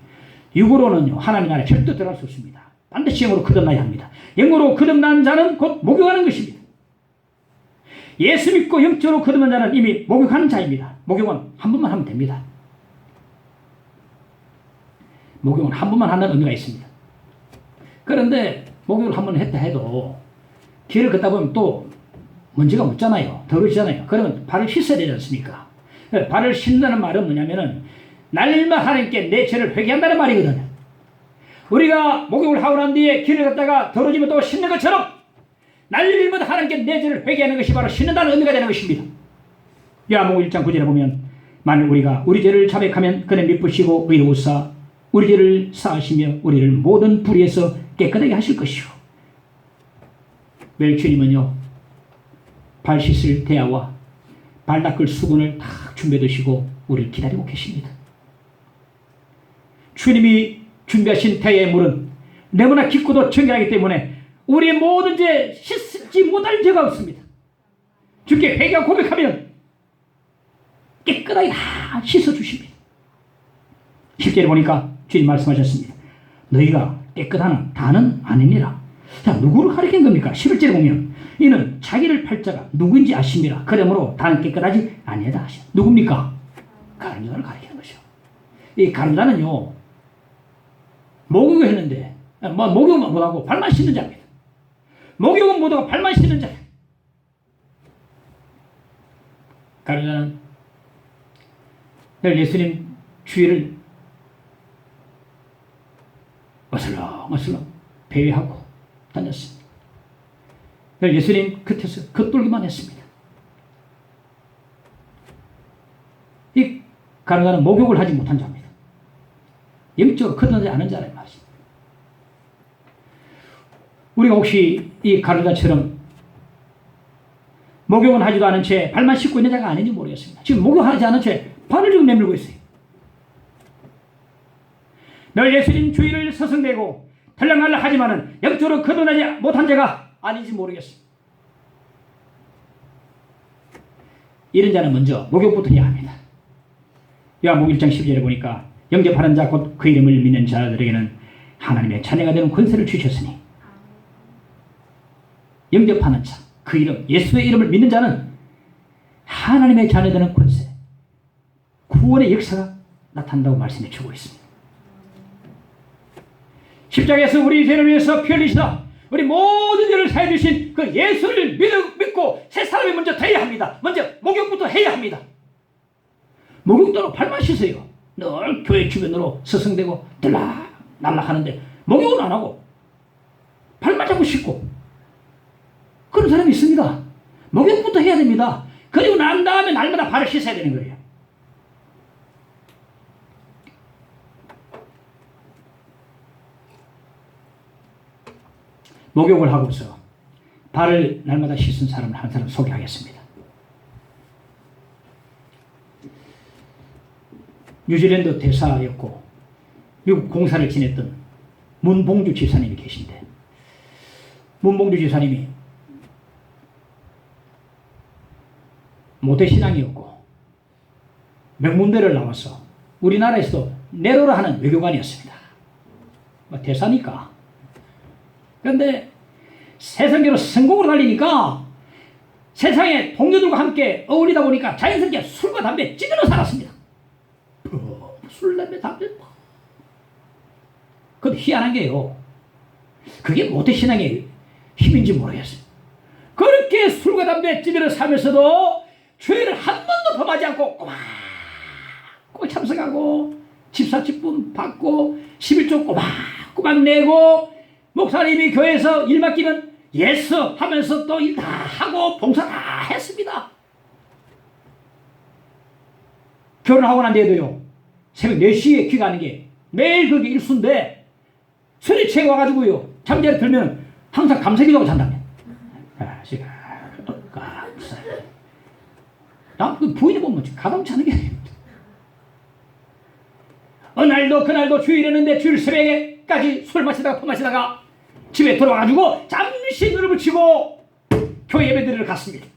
육으로는요 하나님 나라에 절대 들어갈 수 없습니다. 반드시 영으로 거듭나야 합니다. 영으로 거듭난 자는 곧 목욕하는 것입니다. 예수 믿고 영적으로 거듭난 자는 이미 목욕하는 자입니다. 목욕은 한 번만 하면 됩니다. 목욕은 한 번만 하는 의미가 있습니다. 그런데 목욕을 한 번 했다 해도 길을 걷다 보면 또 먼지가 묻잖아요. 더러지잖아요. 그러면 발을 씻어야 되지 않습니까? 발을 씻는다는 말은 뭐냐면은 날마다 하나님께 내 죄를 회개한다는 말이거든요. 우리가 목욕을 하고 난 뒤에 길을 걷다가 더러지면 또 씻는 것처럼 날마다 하나님께 내 죄를 회개하는 것이 바로 씻는다는 의미가 되는 것입니다. 요한복음 1장 9절에 보면 만일 우리가 우리 죄를 자백하면 그는 미쁘시고 의로우사 우리 죄를 사하시며 우리를 모든 불의에서 깨끗하게 하실 것이요. 매일 주님은요 발 씻을 대야와 발 닦을 수건을 딱 준비해 두시고 우리를 기다리고 계십니다. 주님이 준비하신 대야의 물은 너무나 깊고도 정결하기 때문에 우리의 모든 죄 씻지 못할 죄가 없습니다. 주께 회개하고 고백하면 깨끗하게 다 씻어주십니다. 10절에 보니까 주님 말씀하셨습니다. 너희가 깨끗하는 다는 아니니라. 자, 누구를 가리킨 겁니까? 11절에 보면 이는 자기를 팔자가 누구인지 아심이라. 그러므로 다는 깨끗하지 아니하다 하시오. 누굽니까? 가늠자를 가리키는 것이요. 이 가늠자는요 목욕을 했는데 목욕은 못하고 발만 씻는 자입니다. 목욕은 못하고 발만 씻는 자. 가늠자는 늘 예수님 주위를 어슬렁어슬렁 배회하고 다녔습니다. 늘 예수님 곁에서 겉돌기만 했습니다. 이 가늠자는 목욕을 하지 못한 자입니다. 영적으로 거듭나지 않은 자라는 말입니다. 우리가 혹시 이 가룟자처럼 목욕은 하지도 않은 채 발만 씻고 있는 자가 아닌지 모르겠습니다. 지금 목욕하지 않은 채 발을 지금 내밀고 있어요. 늘 예수님 주의를 서성대고 털랑말랑 하지만은 영적으로 거듭나지 못한 자가 아닌지 모르겠습니다. 이런 자는 먼저 목욕부터 해야 합니다. 요한복음 1장 12절에 보니까 영접하는 자 곧 그 이름을 믿는 자들에게는 하나님의 자녀가 되는 권세를 주셨으니 영접하는 자, 그 이름, 예수의 이름을 믿는 자는 하나님의 자녀 되는 권세, 구원의 역사가 나타난다고 말씀해 주고 있습니다. 십자가에서 우리 죄를 위해서 피 흘리시다 우리 모든 죄를 사해 주신 그 예수를 믿고 새 사람이 먼저 되어야 합니다. 먼저 목욕부터 해야 합니다. 목욕도 발만 씻어요. 늘 교회 주변으로 서성대고 들락날락 하는데 목욕은 안 하고 발만 자꾸 씻고 그런 사람이 있습니다. 목욕부터 해야 됩니다. 그리고 난 다음에 날마다 발을 씻어야 되는 거예요. 목욕을 하고서 발을 날마다 씻은 사람을 한 사람 소개하겠습니다. 뉴질랜드 대사였고 미국 공사를 지냈던 문봉주 지사님이 계신데 문봉주 지사님이 모태신앙이었고 명문대를 나와서 우리나라에서도 내로라 하는 외교관이었습니다. 대사니까. 그런데 세상적으로 성공으로 달리니까 세상의 동료들과 함께 어울리다 보니까 자연스럽게 술과 담배 찌들어 살았습니다. 술, 담배, 담배. 근데 희한한 게요. 그게 모태신앙의 힘인지 모르겠어요. 그렇게 술과 담배 찌들어 살면서도 죄를 한 번도 범하지 않고 꼬박 참석하고 집사직분 받고 11조 꼬박 내고 목사님이 교회에서 일 맡기면 예스 하면서 또 일 다 하고 봉사 다 했습니다. 결혼하고 난 뒤에도요 새벽 4시에 귀가하는 게 매일 그게 일수인데 술이 취해 와가지고요 잠자리 들면 항상 감사기도하고 잔다며. 나 그 부인이 보면 가당치 않은 게 어느 날도 그날도 주일이었는데 주일 새벽에까지 술 마시다가 퍼마시다가 집에 들어와가지고 잠시 눈을 붙이고 교회 예배드리러 갔습니다.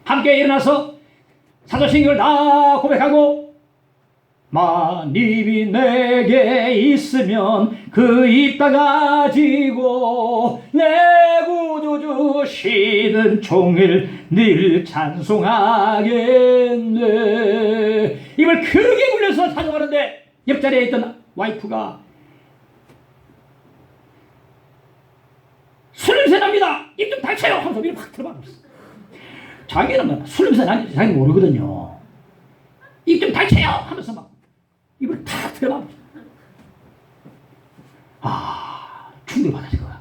함께 일어나서 사도신경을 다 고백하고 만입이 내게 있으면 그 입 다 가지고 내 구주 주시는 종일 늘 찬송하겠네. 입을 크게 불려서 찬송하는데 옆자리에 있던 와이프가 술 냄새 납니다. 입 좀 닥쳐요 하면서 입을 확 들어봤어. 자기는 술 냄새 나는지 자기는 모르거든요. 입 좀 닥쳐요 하면서 막 입을 탁 들어봐. 충격받았을 거야.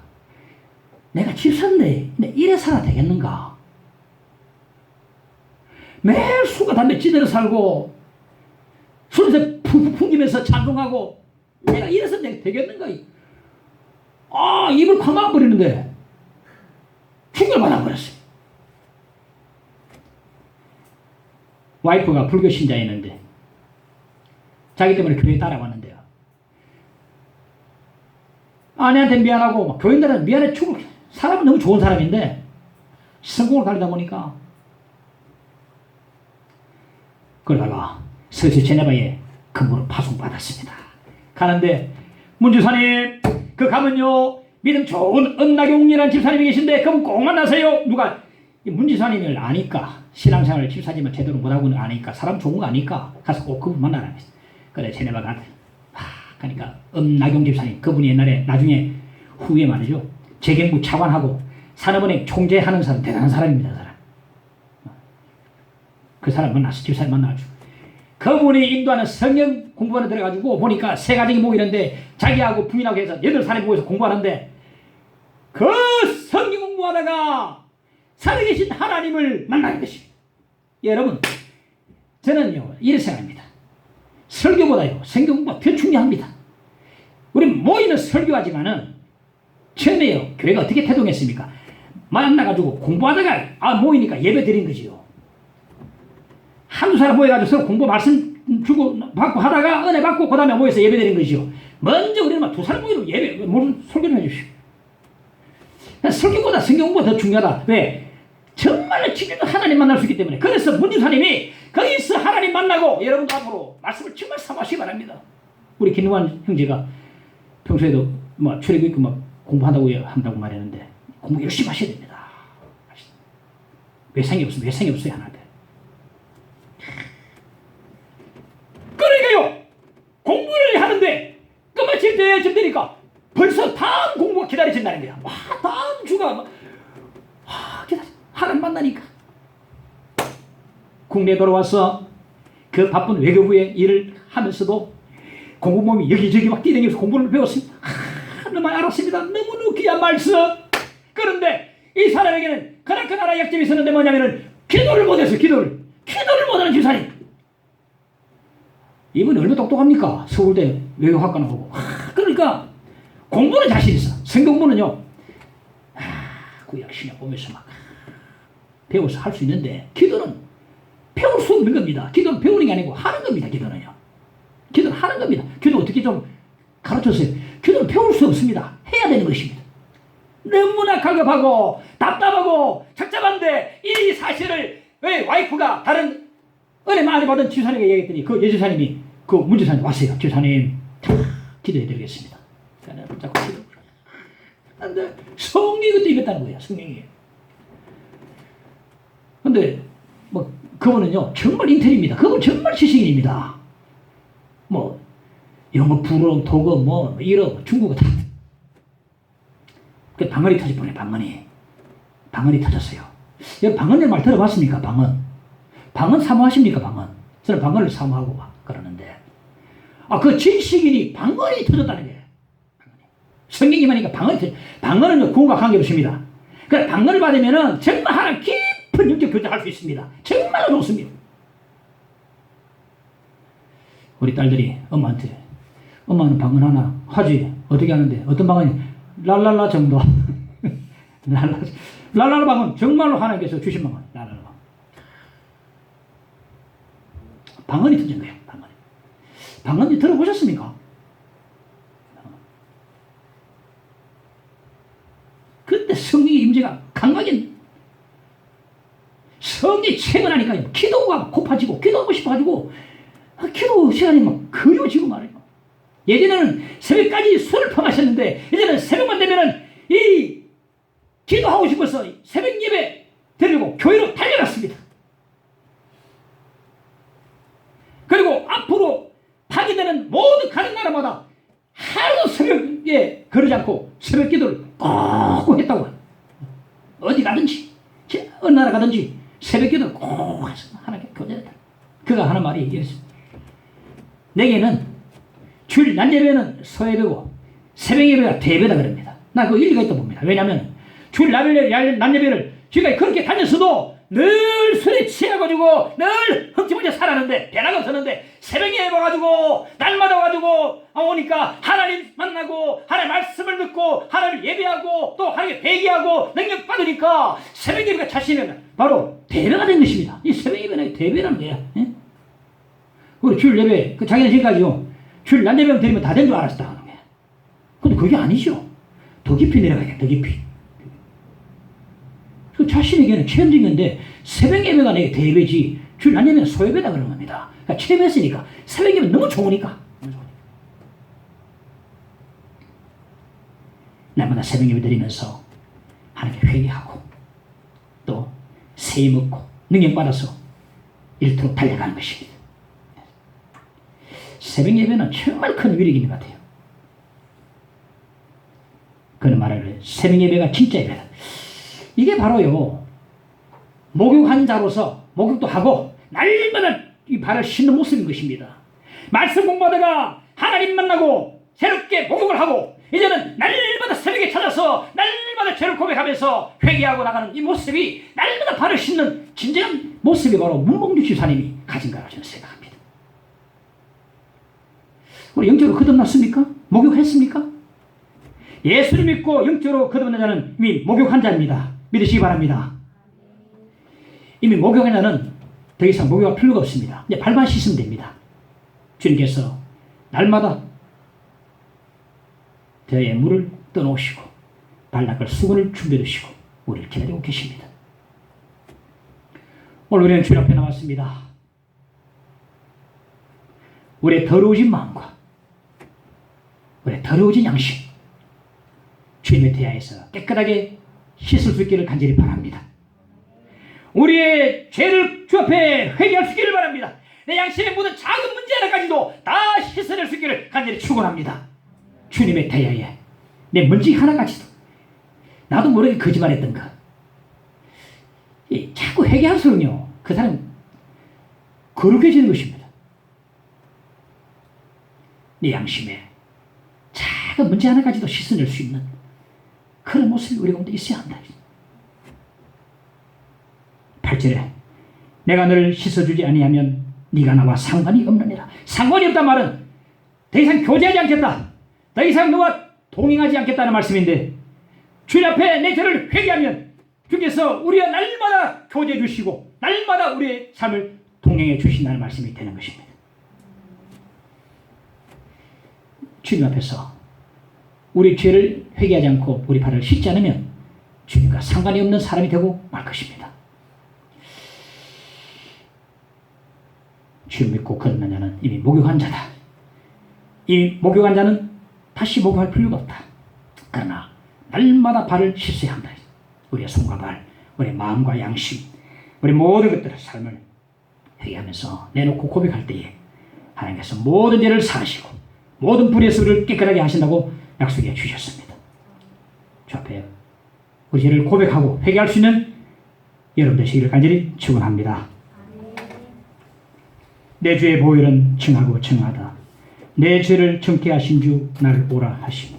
내가 집사인데 이래 살아야 되겠는가? 매일 술과 담배 찌들어 살고 술에서 푹푹 풍기면서 찬송하고 내가 이래서 되겠는가? 입을 콱 막아버리는데 충격받아버렸어요. 와이프가 불교 신자였는데 자기 때문에 교회 따라왔는데요. 아내한테 미안하고 막 교인들한테 미안해 죽을. 사람은 너무 좋은 사람인데 성공을 가리다 보니까 그러다가 서울시 제네바에 근무를 파송받았습니다. 가는데 문지사님 그 가면요 믿음 좋은 은나경이라는 집사님이 계신데 그분 꼭 만나세요. 누가 문지사님을 아니까 신앙생활을 집사님은 제대로 못하고는 아니까 사람 좋은 거 아니까 가서 꼭 그분 만나라고 했어요. 그래 제네바 가니까 나경 집사님 그분이 옛날에 나중에 후에 말이죠 재경부 차관하고 산업은행 총재하는 사람 대단한 사람입니다. 사람. 그 사람 만났어. 집사님 만나가지고 그분이 인도하는 성경 공부하는 들어가지고 보니까 세 가정이 모이는데 자기하고 부인하고 해서 8사람이 모여서 공부하는데 그 성경 공부하다가 살아계신 하나님을 만나는 것입니다. 여러분 저는요 이렇게 생각합니다. 설교보다요 성경 공부가 더 중요합니다. 우리 모이는 설교하지만은 처음에요 교회가 어떻게 태동했습니까? 만나가지고 공부하다가 모이니까 예배 드린 거지요. 한두 사람 모여가지고 서로 공부 말씀 주고 받고 하다가 은혜 받고 그 다음에 모여서 예배 드린 거지요. 먼저 우리는 두 사람 모이면 예배 무슨 설교를 해주십시오. 설교보다 성경 공부가 더 중요하다. 왜? 정말로 진짜 하나님 만날 수 있기 때문에. 그래서 문지사님이 거기서 하나님 만나고 여러분도 앞으로 말씀을 정말 사모하시기 바랍니다. 우리 김동환 형제가 평소에도 뭐 출애굽 막 공부한다고 말했는데 공부 열심히 하셔야 됩니다. 외상이 없어요 하나들. 그러니까요 공부를 하는데 끝마칠 때쯤 되니까 벌써 다음 공부가 기다려진다는 거야. 다음 주가 하나님 만나니까 국내에 돌아와서 그 바쁜 외교부의 일을 하면서도 공부 몸이 여기저기 막 뛰다니면서 공부를 배웠습니다. 너무 알았습니다. 너무너무 귀한 말씀. 그런데 이 사람에게는 그 나라 약점이 있었는데 뭐냐면은 기도를 못했어요. 기도를 못하는 집사님. 이분이 얼마나 똑똑합니까? 서울대 외교학과 나오고. 그러니까 공부는 자신 있어. 성경 공부는요 구약 신약 보면서 막 배워서 할 수 있는데 기도는 배울 수 없는 겁니다. 기도는 배우는 게 아니고 하는 겁니다. 기도는요. 기도는 하는 겁니다. 기도 어떻게 좀 가르쳤어요. 기도는 배울 수 없습니다. 해야 되는 것입니다. 너무나 갈급하고 답답하고 착잡한데 이 사실을 왜 와이프가 다른 은혜 많이 받은 지사님에게 얘기했더니 그 예지사님이 그 문지사님 왔어요. 지사님 기도해 드리겠습니다. 그러니까 붙잡고 기도. 근데 성령이 그때 이겼다는 거예요. 성령이. 근데 뭐 그분은요 정말 인텔입니다. 그분 정말 지식인입니다. 뭐 영어, 불어, 독어, 뭐 일어, 중국어 다. 그 방언이 터질 뻔해. 방언이 터졌어요. 여러분 방언이라는 말 들어봤습니까? 방언 사모하십니까? 저는 방언을 사모하고 그러는데 그 지식인이 방언이 터졌다는 거예요. 성경이 말하니까 방언은 구원과 관계없습니다. 그래 방언을 받으면은 정말 하나님 깊은 영적 교제할 수 있습니다. 정말 좋습니다. 우리 딸들이 엄마는 방언 하나 하지. 어떻게 하는데? 어떤 방언이? 랄랄라 정도. 랄랄라 방언 정말로 하나님께서 주신 방언. 랄랄라 방언. 방언이 터진 거예요. 방언이 들어보셨습니까? 그때 성령의 임재가 강하게 성령이 체면하니까 기도가 고파지고 기도하고 싶어가지고 기도 시간이 막 그려지고 말이에요. 예전에는 새벽까지 술을 퍼마셨는데 이제는 새벽만 되면은 이 기도하고 싶어서 새벽 예배 드리고 교회로 달려갔습니다. 그리고 앞으로 파괴되는 모든 가는 나라마다 하루도 새벽에 그러지 않고 새벽 기도를 꼭 했다고 해요. 어디 가든지 어느 나라 가든지 새벽 기도를 꼭 해서 하나님께 교제했다. 그가 하는 말이 이랬습니다. 내게는 주일 낮 예배는 서예배고 새벽 예배가 대배다 그럽니다. 나 그 일리가 있다고 봅니다. 왜냐하면 주일 낮 예배를 지금까지 그렇게 다녔어도 늘 술에 취해가지고 늘 흠집어져 살았는데 변화가 없었는데 새벽에 와가지고 날마다 와가지고 오니까 하나님 만나고 하나님 말씀을 듣고 하나님을 예배하고 또 하나님께 회개하고 능력 받으니까 새벽 예배가 자신은 바로 대배가 된 것입니다. 이 새벽 예배는 대배라는 거야. 예? 우리 주일 예배 자기는 지금까지요 주일 낮 예배만 드리면 다 된 줄 알았다 하는 거야. 근데 그게 아니죠. 더 깊이 내려가야 돼. 더 깊이. 그 자신에게는 체험적인데 새벽 예배가 내게 대배지 주일 낮 예배는 소예배다 그런 겁니다. 그러니까 체험했으니까 새벽 예배는 너무 좋으니까. 날마다 새벽 예배 드리면서 하나님께 회개하고 또 새 먹고 능력 받아서 일터로 달려가는 것입니다. 새벽 예배는 정말 큰 위력이 있는 것 같아요. 그런 말을 해요. 새벽 예배가 진짜 예배다. 이게 바로요, 목욕한 자로서 목욕도 하고 날마다 이 발을 씻는 모습인 것입니다. 말씀 공부하다가 하나님 만나고 새롭게 목욕을 하고 이제는 날마다 새벽에 찾아서 날마다 죄를 고백하면서 회개하고 나가는 이 모습이 날마다 발을 씻는 진정한 모습이 바로 문봉주 집사님이 가진 거라고 저는 생각합니다. 우리 영적으로 거듭났습니까? 목욕했습니까? 예수를 믿고 영적으로 거듭난 자는 이미 목욕한 자입니다. 믿으시기 바랍니다. 이미 목욕한 자는 더 이상 목욕할 필요가 없습니다. 이제 발만 씻으면 됩니다. 주님께서 날마다 저의 물을 떠놓으시고 발닦을 수건을 준비해 두시고 우리를 기다리고 계십니다. 오늘 우리는 주님 앞에 나왔습니다. 우리의 더러워진 마음과 우리의 더러워진 양심 주님의 대하에서 깨끗하게 씻을 수 있기를 간절히 바랍니다. 우리의 죄를 주 앞에 회개할 수 있기를 바랍니다. 내 양심의 모든 작은 문제 하나까지도 다 씻어낼 수 있기를 간절히 축원합니다. 주님의 대하에 내 문제 하나까지도 나도 모르게 거짓말했던 것 자꾸 회개할수록요 그 사람 거룩해지는 것입니다. 내 양심에 작은 문제 하나까지도 씻어낼 수 있는 그런 모습이 우리 가운데 있어야 한다. 8절에 내가 너를 씻어주지 아니하면 네가 나와 상관이 없느니라. 상관이 없단 말은 더 이상 교제하지 않겠다. 더 이상 너와 동행하지 않겠다는 말씀인데 주님 앞에 내 죄를 회개하면 주께서 우리와 날마다 교제해 주시고 날마다 우리의 삶을 동행해 주신다는 말씀이 되는 것입니다. 주님 앞에서 우리 죄를 회개하지 않고 우리 발을 씻지 않으면 주님과 상관이 없는 사람이 되고 말 것입니다. 주님 믿고 거듭난 자는 이미 목욕한 자다. 이 목욕한 자는 다시 목욕할 필요가 없다. 그러나 날마다 발을 씻어야 한다. 우리의 손과 발, 우리의 마음과 양심, 우리 모든 것들을 삶을 회개하면서 내놓고 고백할 때에 하나님께서 모든 죄를 사하시고 모든 불의에서 우리를 깨끗하게 하신다고 약속해 주셨습니다. 주 앞에 우리 죄를 고백하고 회개할 수 있는 여러분 되시기를 간절히 축원합니다. 내 죄의 보혈은 정하고 정하다. 내 죄를 정케 하신 주 나를 오라 하시니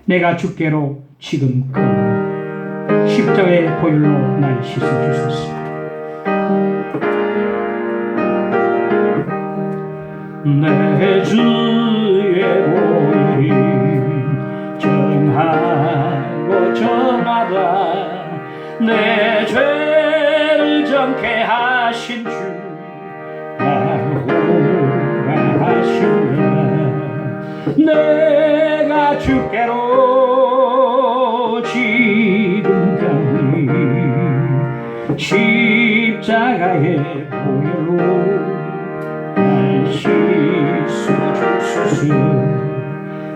내가 주께로 지금 십자가의 보혈로 날 씻어 주소서. 내 주의 보혈이 정하고 정하다. 내 죄를 정케 하신 주 나를 오라 하시네. 내가 주께로 지금 가니 십자가의 보혈로 날 씻어 주소서.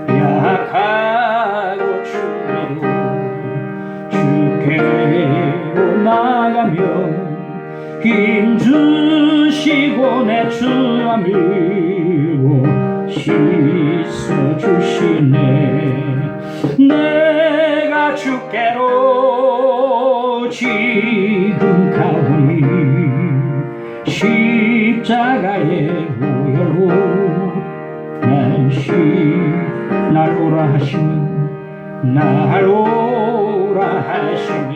약하고 추위도 주께로 나가며 힘주시고 내 주와 밀고 씻어주시네. 내가 주께로 지금 가오니 십자가의 보혈로 날 오라 하시면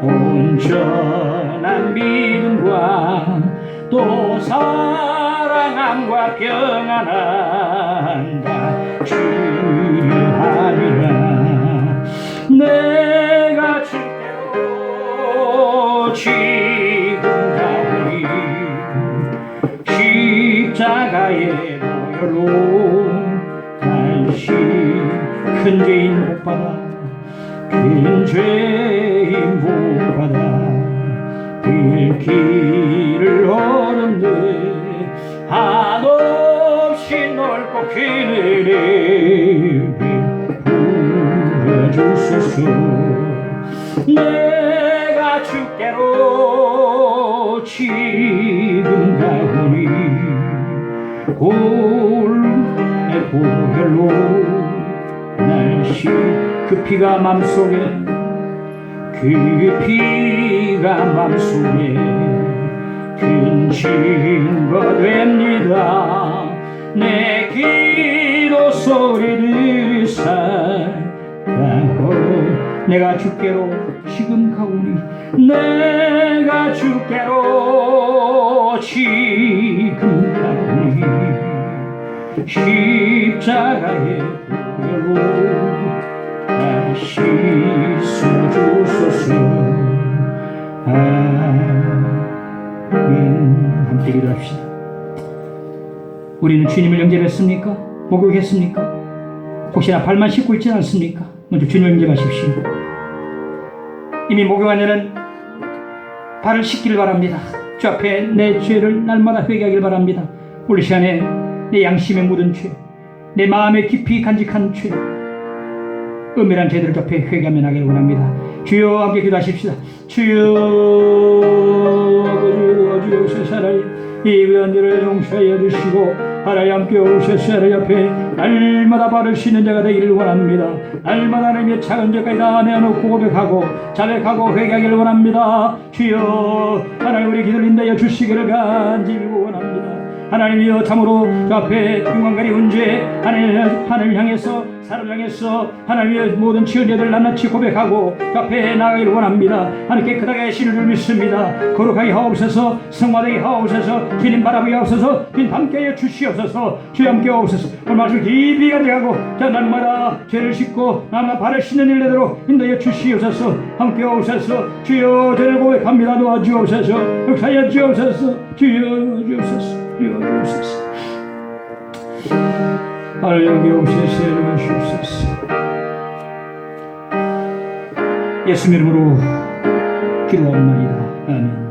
온전한 믿음과 또 사랑함과 평안함과 주리하리라. 내가 주께로 지금 가오니 십자가의 보혈로 다시 큰 죄인 복받아 그 길을 걸었네. 한없이 넓고 큰 은혜를 부어주소서. 내가 주께로 지금 가오니 내 보혈로 날씨 그 피가 맘속에 큰 증거 됩니다. 내 기도 소리를 살아오. 내가 주께로 지금 가오니 내가 주께로 지금 가오니 십자가의 보혈로 다시 씻어주소서. 아멘. 함께 기도합시다. 우리는 주님을 영접했습니까? 목욕했습니까? 혹시나 발만 씻고 있지 않습니까? 먼저 주님을 영접하십시오. 이미 목욕한 자는 발을 씻기를 바랍니다. 주 앞에 내 죄를 날마다 회개하길 바랍니다. 오늘 시간에 내 양심에 묻은 죄, 내 마음에 깊이 간직한 죄, 은밀한 죄들을 접해 회개하며 나가길 원합니다. 주여 함께 기도하십시다. 주여 아버지 오셔서 이 위원들을 용서하여 주시고 하나님 함께 오셔서 하나님 앞에 날마다 발을 씻는 자가 되기를 원합니다. 날마다 하나님의 작은 죄까지 다 내어놓고 고백하고 자백하고 회개하기를 원합니다. 주여 하나님 우리 기도를 인도하여 주시기를 간절히 원합니다. 하나님이여 참으로 주 앞에 중간가리운 죄 하나님을 향해서 사람을 향해서 하나님의 모든 지은 죄들 낱낱이 고백하고 주 앞에 나가기를 원합니다. 하나님 깨끗하게 하시는 줄 믿습니다. 거룩하게 하옵소서. 성화되게 하옵소서. 주님 바라보게 하옵소서. 주님 함께하여 주시옵소서. 주님 함께 하옵소서. 오늘 말씀 깊이 간직하고 자 날마다 죄를 씻고 날마다 발을 씻는 일내도록 인도하여 주시옵소서. 함께 하옵소서. 주여 죄를 고백합니다. 도와주옵소서. 역사하여 주옵소서. 주여 주옵소서. 주옵소서. 하나님 오셔서 주옵소서. 예수 이름으로 기도합니다. 아멘.